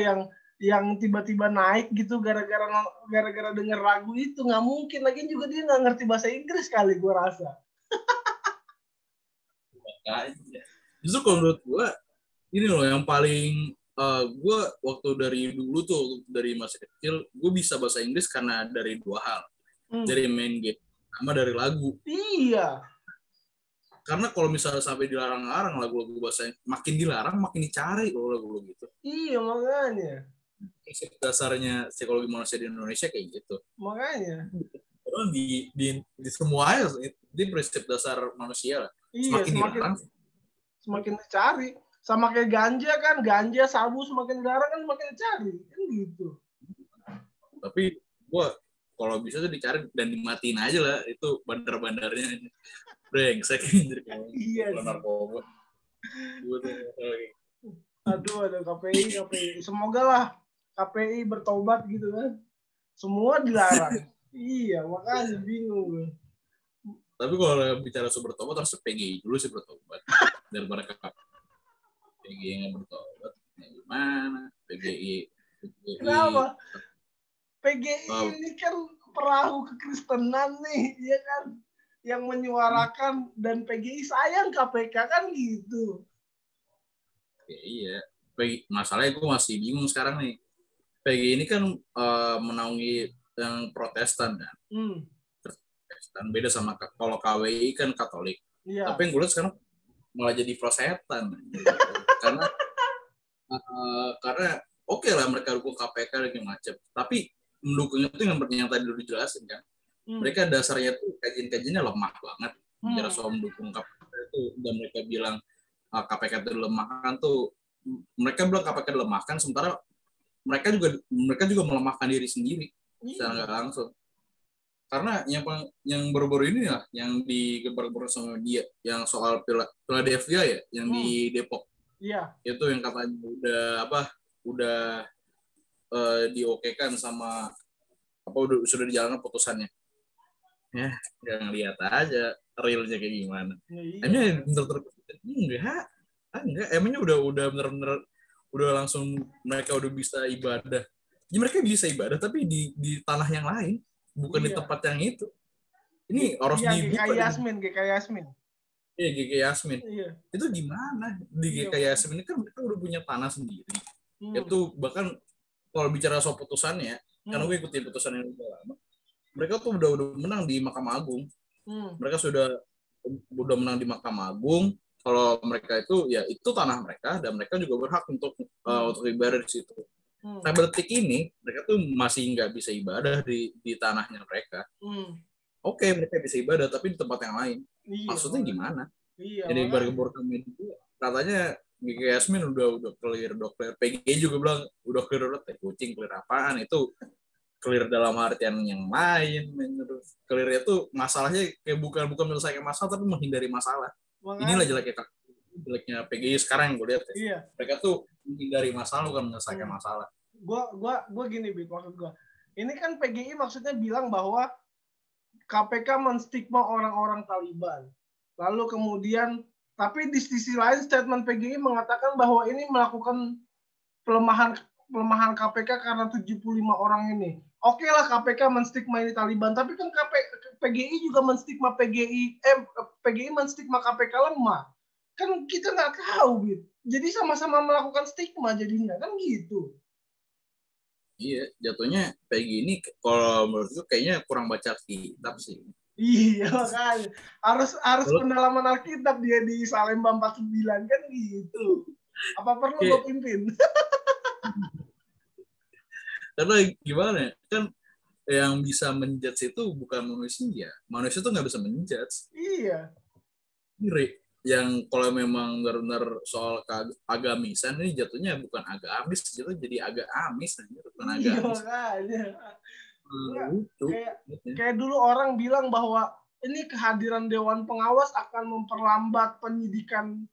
yang tiba-tiba naik gitu gara-gara denger lagu itu. Nggak mungkin, lagi juga dia nggak ngerti bahasa Inggris kali gue rasa. Makanya. Justru kalau menurut gue ini loh yang paling gue waktu dari dulu tuh dari masih kecil gue bisa bahasa Inggris karena dari dua hal. Dari main game sama dari lagu. Iya. Karena kalau misalnya sampai dilarang-larang lagu-lagu bahasa makin dilarang makin dicari loh lagu-lagu gitu. Iya makanya. Prinsip dasarnya psikologi manusia di Indonesia kayak gitu. Makanya. Di semuanya di prinsip dasar manusia lah. Iya, semakin dicari. Sama kayak ganja, sabu semakin dilarang kan semakin dicari. Kan gitu. Tapi gue kalau bisa tuh dicari dan dimatiin aja lah itu bandar-bandarnya. Brengsek anjir kalau narkoba. Aduh, ada KPI. Semoga lah KPI bertobat gitu kan. Semua dilarang. Iya, makanya bingung gue. Tapi kalau bicara soal bertobat harus PGI dulu sih bertobat. Daripada PGI yang bertobat. Gimana? PGI. Kenapa? PGI ini kan perahu kekristenan nih, ya kan? Yang menyuarakan dan PGI sayang KPK kan gitu. Iya. Masalahnya gue masih bingung sekarang nih. PGI ini kan menaungi yang Protestan kan. Protestan beda sama kalau KWI kan Katolik. Iya. Tapi yang gue lihat sekarang malah jadi prosetan gitu. karena oke lah mereka dukung KPK dan macam, tapi mendukungnya itu yang tadi udah dijelasin kan. Mereka dasarnya tuh kajian-kajiannya lemah banget. Bicara soal mendukung KPK itu, dan mereka bilang KPK itu dilemahkan tuh, mereka bilang KPK dilemahkan, sementara mereka juga melemahkan diri sendiri secara nggak langsung. Karena yang baru-baru ini lah, yang digebar-gebar sama dia, yang soal Philadelphia ya, yang di Depok. Iya. Itu yang katanya udah diokekan sama sudah dijalankan putusannya. Ya, nggak ngeliat aja realnya kayak gimana. Ini bener-bener enggak, emangnya udah bener-bener udah langsung mereka udah bisa ibadah. Ya, mereka bisa ibadah tapi di tanah yang lain, bukan di tempat yang itu. Ini harus dibuka. GK Yasmin. Iya, GK Yasmin. Iya. Itu gimana? Di GK Yasmin ini kan mereka udah punya tanah sendiri. Itu bahkan kalau bicara soal putusannya, karena gue ikutin putusan yang udah lama, mereka tuh udah menang di Mahkamah Agung. Mereka sudah menang di Mahkamah Agung. Kalau mereka itu ya itu tanah mereka, dan mereka juga berhak untuk ibadah di situ. Nah, detik ini mereka tuh masih nggak bisa ibadah di tanahnya mereka. Oke, mereka bisa ibadah tapi di tempat yang lain. Maksudnya gimana? Jadi bergebor ke media, katanya GK Yasmin udah clear. PGI juga bilang udah clear, kucing clear apaan itu? Clear dalam artian yang lain. Clear itu masalahnya kayak bukan menyelesaikan masalah, tapi menghindari masalah. Inilah jeleknya PGI sekarang yang gue lihat. Iya. Mereka tuh menghindari masalah, bukan menyelesaikan masalah. Gua gini, Bik, maksud gue. Ini kan PGI maksudnya bilang bahwa KPK menstigma orang-orang Taliban. Lalu kemudian, tapi di sisi lain statement PGI mengatakan bahwa ini melakukan pelemahan KPK karena 75 orang ini. Oke lah KPK menstigma ini Taliban, tapi kan PGI juga menstigma PGI menstigma KPK lemah. Kan kita nggak tahu gitu. Jadi sama-sama melakukan stigma jadinya, kan gitu. Iya, jatuhnya PGI ini kalau menurutku kayaknya kurang baca kitab sih. Iya, makanya harus pendalaman Alkitab dia di Salemba 49 kan gitu. Apa perlu gue pimpin? Karena gimana ya, kan yang bisa menjudge itu bukan manusia. Manusia tuh nggak bisa menjudge. Iya. Yang kalau memang benar-benar soal agamisan ini jatuhnya bukan agamis, jatuh jadi agak amis, bukan agamis. Kayak dulu orang bilang bahwa ini kehadiran Dewan Pengawas akan memperlambat penyidikan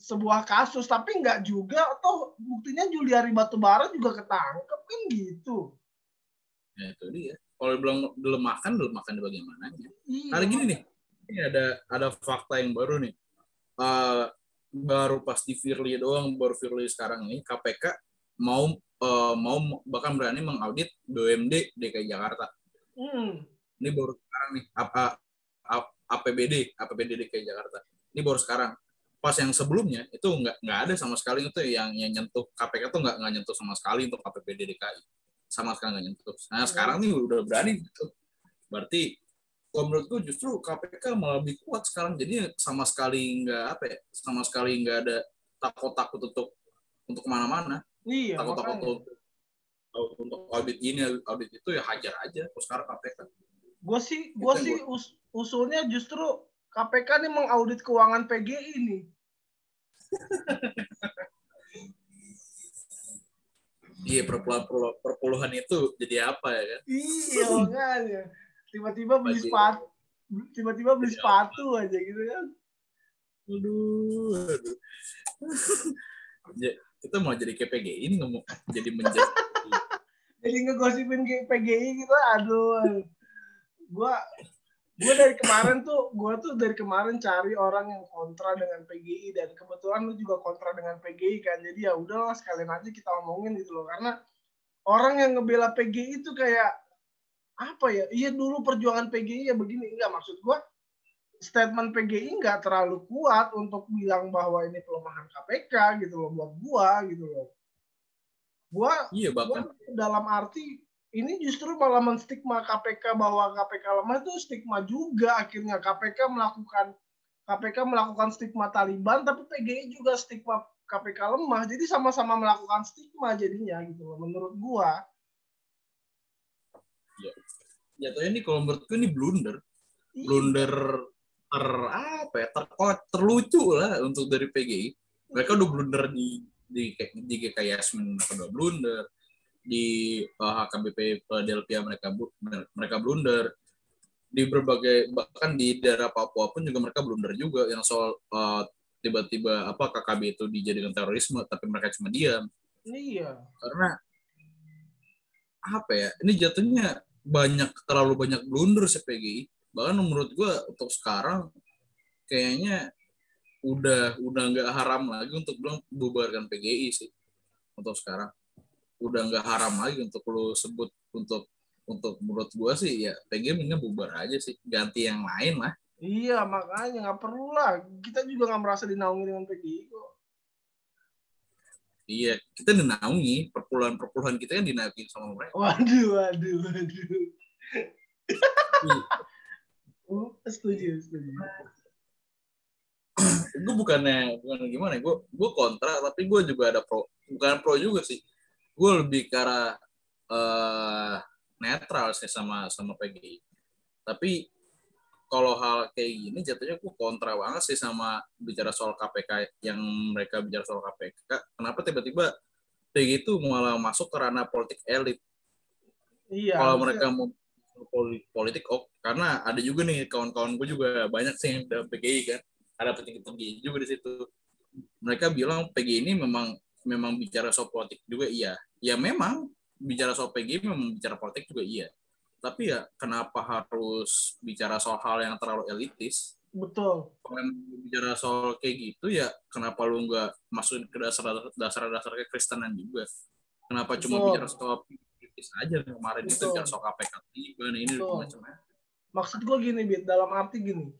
sebuah kasus, tapi nggak juga. Atau buktinya Juliari Batubara juga ketangkep kan gitu. Ya itu dia. Kalau bilang dilemahkan bagaimananya. Hari gini nih, ini ada fakta yang baru nih. Baru pas di Firly doang, baru Firly sekarang ini KPK mau bahkan berani mengaudit BUMD DKI Jakarta. Ini baru sekarang nih, APBD DKI Jakarta. Ini baru sekarang. Pas yang sebelumnya itu nggak ada sama sekali itu yang nyentuh KPK tuh nggak nyentuh sama sekali untuk APBD DKI, sama sekali nggak nyentuh. Nah sekarang nih udah berani gitu. Berarti kalau menurutku justru KPK malah lebih kuat sekarang. Jadi sama sekali nggak ada takut untuk kemana-mana. Iya, takut untuk audit ini audit itu ya hajar aja. Terus sekarang KPK. Gue sih usulnya justru KPK nih mengaudit keuangan PGI nih. Iya, perpuluhan itu jadi apa ya kan? Iya, makanya. Tiba-tiba beli sepatu aja gitu kan. Aduh. Kita mau jadi kayak PGI ini ngomong jadi menjadi jadi ngegosipin kayak PGI gitu. Aduh. Gue dari kemarin cari orang yang kontra dengan PGI, dan kebetulan lu juga kontra dengan PGI kan. Jadi ya udahlah sekalian aja kita omongin gitu loh, karena orang yang ngebela PGI itu kayak apa ya? Iya dulu perjuangan PGI ya begini, enggak, maksud gue statement PGI nggak terlalu kuat untuk bilang bahwa ini pelemahan KPK gitu loh buat gue gitu loh. Iya, bahkan dalam arti ini justru malah menstigma KPK bahwa KPK lemah itu stigma juga akhirnya KPK melakukan stigma Taliban tapi PGI juga stigma KPK lemah jadi sama-sama melakukan stigma jadinya gitu loh menurut gua. Ya. Jatuhnya ini kalau menurut gue ini blunder terlucu lah untuk dari PGI. Mereka udah blunder di GK Yasmin, mereka udah blunder di HKBP Delpia mereka blunder di berbagai, bahkan di daerah Papua pun juga mereka blunder juga yang soal tiba-tiba KKB itu dijadikan terorisme tapi mereka cuma diam. Iya. Karena ini jatuhnya terlalu banyak blunder sih PGI. Bahkan menurut gue untuk sekarang kayaknya udah nggak haram lagi untuk bilang bubarkan PGI sih. Untuk sekarang udah nggak haram lagi untuk lo sebut untuk menurut gue sih ya PGI mendingan bubar aja sih, ganti yang lain lah. Iya makanya nggak perlu lah, kita juga nggak merasa dinaungi dengan PGI kok. Iya, kita dinaungi, perpuluhan kita kan dinaungi sama mereka. Waduh. Setuju. Gue bukan gimana, gue kontra, tapi gue juga ada bukan pro juga sih. Gue lebih ke arah netral sih sama PGI. Tapi kalau hal kayak gini jatuhnya gue kontra banget sih sama bicara soal KPK, yang mereka bicara soal KPK. Kenapa tiba-tiba PGI itu malah masuk ke ranah politik elit? Iya. Kalau mereka mau politik, karena ada juga nih kawan-kawan gue juga banyak sih yang dalam PGI kan, ada petinggi-petinggi juga di situ. Mereka bilang PGI ini memang bicara soal politik juga, iya. Ya memang bicara soal PGI memang bicara politik juga, iya. Tapi ya kenapa harus bicara soal hal yang terlalu elitis? Betul. Kalau bicara soal kayak gitu ya kenapa lu nggak masukin ke dasar kekristenan juga? Kenapa cuma bicara soal politis aja kemarin? Betul. Itu bicara soal KPK gimana ini macam-macam. Maksud gue gini, Bit, dalam arti gini.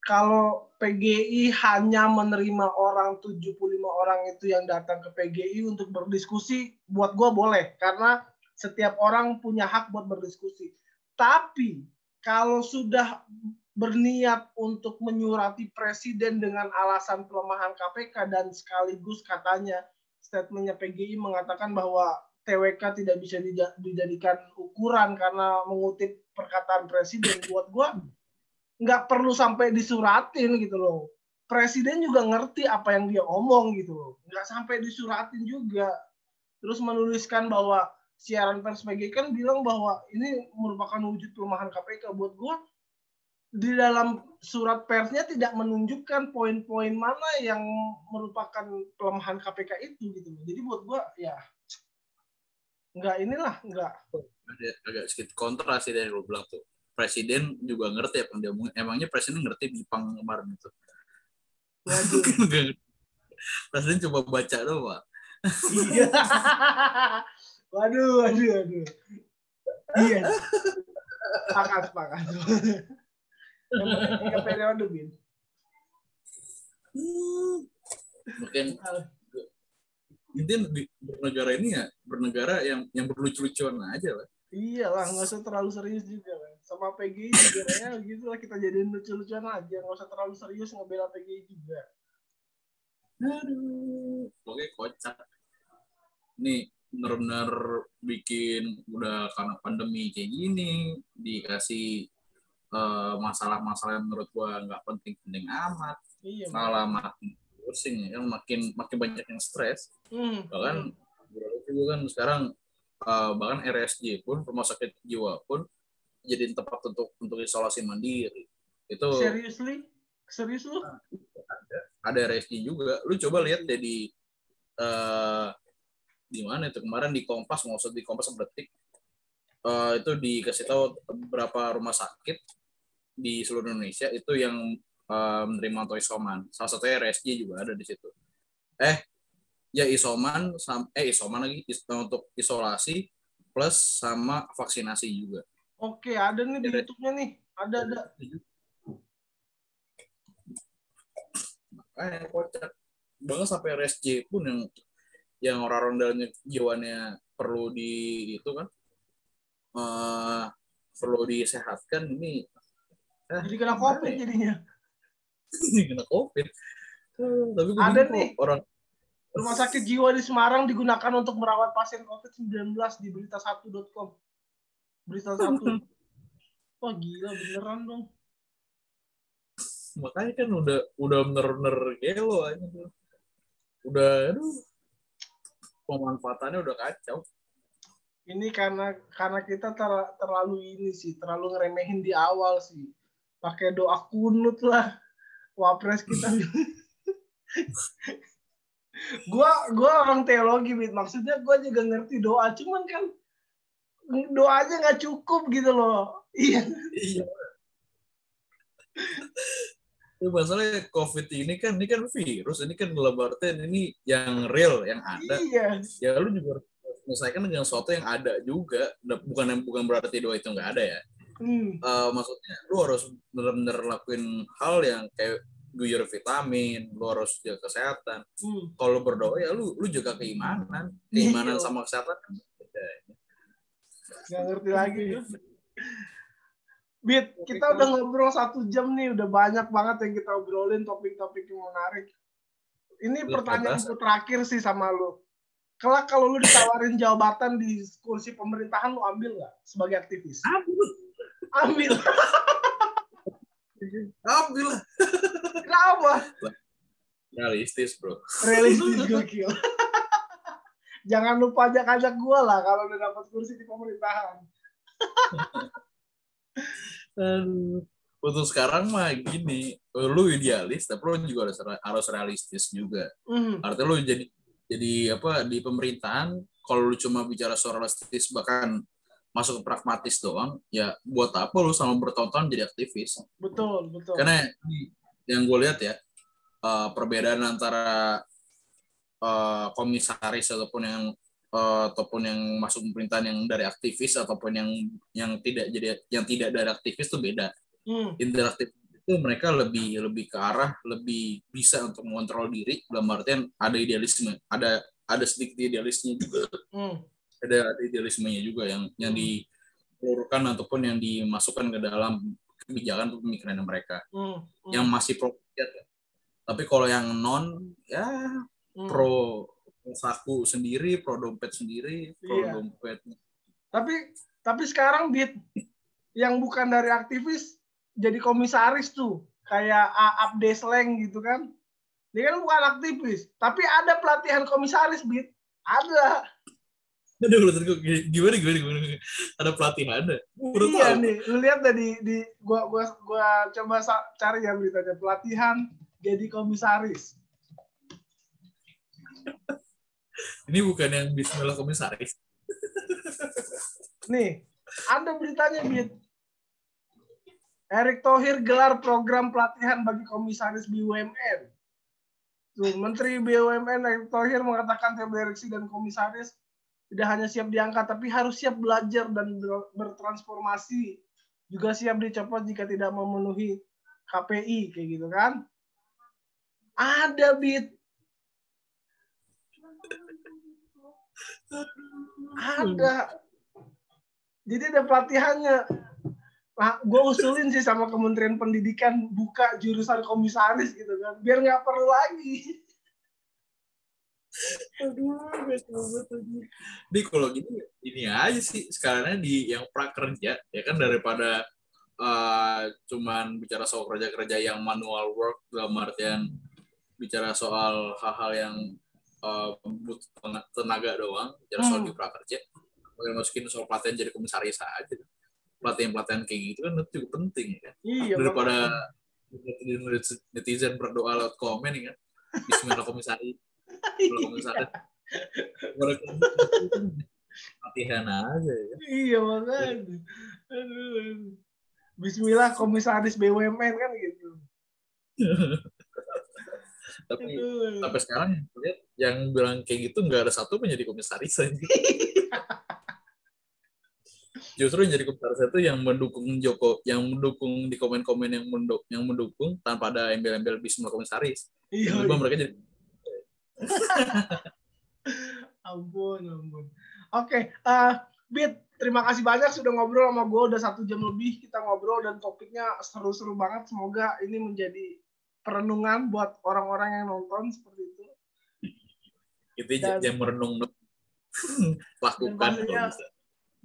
Kalau PGI hanya menerima 75 orang itu yang datang ke PGI untuk berdiskusi, buat gue boleh. Karena setiap orang punya hak buat berdiskusi. Tapi kalau sudah berniat untuk menyurati presiden dengan alasan pelemahan KPK dan sekaligus katanya statementnya PGI mengatakan bahwa TWK tidak bisa dijadikan ukuran karena mengutip perkataan presiden, buat gue nggak perlu sampai disuratin gitu loh. Presiden juga ngerti apa yang dia omong gitu loh. Nggak sampai disuratin juga. Terus menuliskan bahwa siaran pers PGI kan bilang bahwa ini merupakan wujud pelemahan KPK. Buat gue di dalam surat persnya tidak menunjukkan poin-poin mana yang merupakan pelemahan KPK itu gitu loh. Jadi buat gue ya nggak agak sedikit kontra sih dari lo bilang tuh. Presiden juga ngerti apa yang dia omongin. Emangnya presiden ngerti Bipang kemarin itu? Waduh. Presiden coba baca doang, Pak. Iya. Waduh. Iya. Sepakat. Yang penting 3 periode, Bin. Mungkin intinya bernegara yang berlucu-lucuan aja lah. Iyalah, nggak usah terlalu serius juga lah. Sama PGI juga ya gitu lah, kita jadiin lucu-lucuan aja, nggak usah terlalu serius ngebela PGI juga. Aduh, pokoknya kocak. Nih benar-benar bikin udah karena pandemi kayak gini dikasih masalah-masalah yang menurut gua nggak penting-penting amat. Iya, malah makin pusing ya, makin banyak yang stres. Bahkan juga kan sekarang bahkan RSJ pun, rumah sakit jiwa pun jadi tempat untuk isolasi mandiri. Itu serius lu? Ada RSJ juga. Lu coba lihat deh di mana itu kemarin di Kompas, nggak usah di Kompas Detik. Itu dikasih tahu beberapa rumah sakit di seluruh Indonesia itu yang menerima atau isoman. Salah satunya RSJ juga ada di situ. Isoman lagi untuk isolasi plus sama vaksinasi juga. Oke, ada nih di YouTube-nya nih. Ada. Kocak banget sampai RSJ pun yang orang-orang dalamnya jiwanya perlu itu kan perlu disehatkan ini. Jadi kena COVID jadinya. Kena COVID. Tapi ada nih orang rumah sakit jiwa di Semarang digunakan untuk merawat pasien COVID-19 di berita1.com. Berita 1. Wah gila beneran dong. Makanya kan udah bener-bener gelo aja tuh. Udah pemanfaatannya udah kacau. Ini karena kita terlalu ngeremehin di awal sih. Pakai doa kunut lah wapres kita. Gua orang teologi, maksudnya gua juga ngerti doa, cuman kan doanya nggak cukup gitu loh. Iya. Itu masalahnya COVID ini kan virus, ini kan berarti ini yang real, yang ada. Iya. Ya lu juga harus menyelesaikan dengan sesuatu yang ada juga. Bukan berarti doa itu nggak ada ya. Maksudnya lu harus benar-benar lakuin hal yang kayak guyur vitamin, lu harus jaga kesehatan. Kalau berdoa ya lu jaga keimanan sama kesehatan kan beda. Nggak ngerti lagi. Bit, kita udah ngobrol 1 jam nih, udah banyak banget yang kita obrolin, topik-topik yang menarik. Ini pertanyaanku terakhir sih sama lu. Kelak kalau lu ditawarin jabatan di kursi pemerintahan, lu ambil nggak sebagai aktivis? Ambil. Ambil lah. Kenapa? Realistis, bro. Realistis, gokil. Jangan lupa ajak-ajak gue lah kalau udah dapat kursi di pemerintahan. Untuk sekarang mah gini, lu idealis, tapi lu juga harus realistis juga. Artinya lu jadi apa di pemerintahan, kalau lu cuma bicara soal realistis bahkan masuk ke pragmatis doang, ya buat apa lu sama bertonton jadi aktivis? Betul. Karena yang gue lihat ya, perbedaan antara komisaris ataupun yang masuk pemerintahan yang dari aktivis ataupun yang tidak dari aktivis itu beda. Interaktif itu mereka lebih ke arah lebih bisa untuk mengontrol diri, dalam artian ada idealisme, ada sedikit idealisme juga. Ada idealismenya juga yang dipelurkan ataupun yang dimasukkan ke dalam kebijakan atau pemikiran mereka. Yang masih pro rakyat ya. Tapi kalau yang non ya pro saku sendiri, pro dompet sendiri, dompet. Tapi sekarang yang bukan dari aktivis jadi komisaris tuh, kayak Abde Sleng gitu kan. Dia kan bukan aktivis, tapi ada pelatihan komisaris, Ada. Aduh, gimana? Ada pelatihan ada? Iya nih, lu lihat tadi gua coba cari ya beritanya, pelatihan jadi komisaris. Ini bukan yang Bismillah komisaris. Nih, ada beritanya, Erick Thohir gelar program pelatihan bagi komisaris BUMN. Tuh, Menteri BUMN Erick Thohir mengatakan tim direksi dan komisaris tidak hanya siap diangkat, tapi harus siap belajar dan bertransformasi. Juga siap dicopot jika tidak memenuhi KPI, kayak gitu kan. Ada, Ada. Jadi ada pelatihannya. Nah, gue usulin sih sama Kementerian Pendidikan buka jurusan komisaris gitu kan, biar nggak perlu lagi. Aduh, Di kalau gini ini aja sih sekarang di yang prakerja ya kan, daripada cuman bicara soal kerja yang manual work, dalam artian bicara soal hal-hal yang butuh tenaga doang, bicara soal di prakerja, masukin soal pelatihan jadi komisaris aja. Pelatihan kayak gitu kan itu juga penting ya. Iya, daripada netizen berdoa lewat komen ya kan. Bismillah komisaris. Komisaris. Latihan aja ya. Iya makanya. Aduh. Bismillah komisaris BUMN kan gitu. Tapi sekarang yang bilang kayak gitu nggak ada satu menjadi komisaris aja. Justru yang jadi komisaris itu yang mendukung yang mendukung di komen-komen yang mendukung tanpa ada embel-embel Bismillah komisaris. Iya. Mereka jadi Ampun. Oke, Bit, terima kasih banyak sudah ngobrol sama gue. Udah 1 jam lebih kita ngobrol dan topiknya seru-seru banget. Semoga ini menjadi perenungan buat orang-orang yang nonton seperti itu. Itu jangan merenung. Lakukan kalau bisa.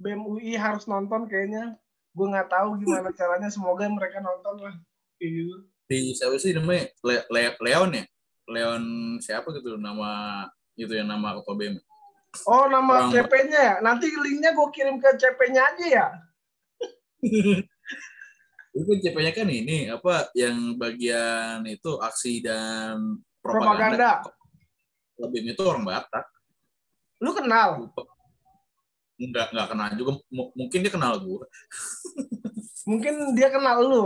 BEM UI harus nonton kayaknya. Gue nggak tahu gimana caranya. Semoga mereka nonton lah. Kayak gitu. Di siapa sih namanya? Leon ya? Leon siapa gitu nama itu yang nama ketua BEM. Oh, nama CP-nya ya? Nanti linknya gue kirim ke CP-nya aja ya? Itu CP-nya kan ini, apa, yang bagian itu aksi dan propaganda. Kalau BEM itu orang Batak. Lu kenal? Enggak kenal juga. Mungkin dia kenal gue. Mungkin dia kenal lu.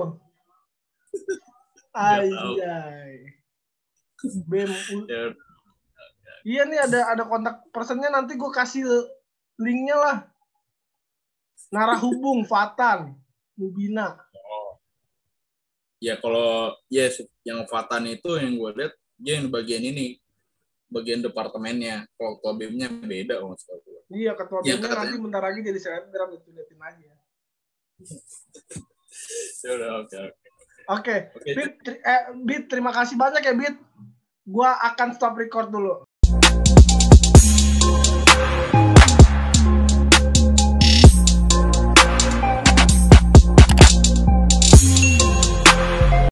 Anjay. BEM. Iya nih ada kontak personnya, nanti gue kasih linknya lah. Narahubung, Fatan, Mubina. Oh. Ya kalau yang Fatan itu yang gue lihat dia yang bagian ini, bagian departemennya. Kalau ketua BEM-nya beda kalau nggak salah. Iya, ketua BEM-nya nanti bentar lagi jadi selebgram, itu liatin aja. Oke. Bit, terima kasih banyak ya, Bit. Gua akan stop record dulu.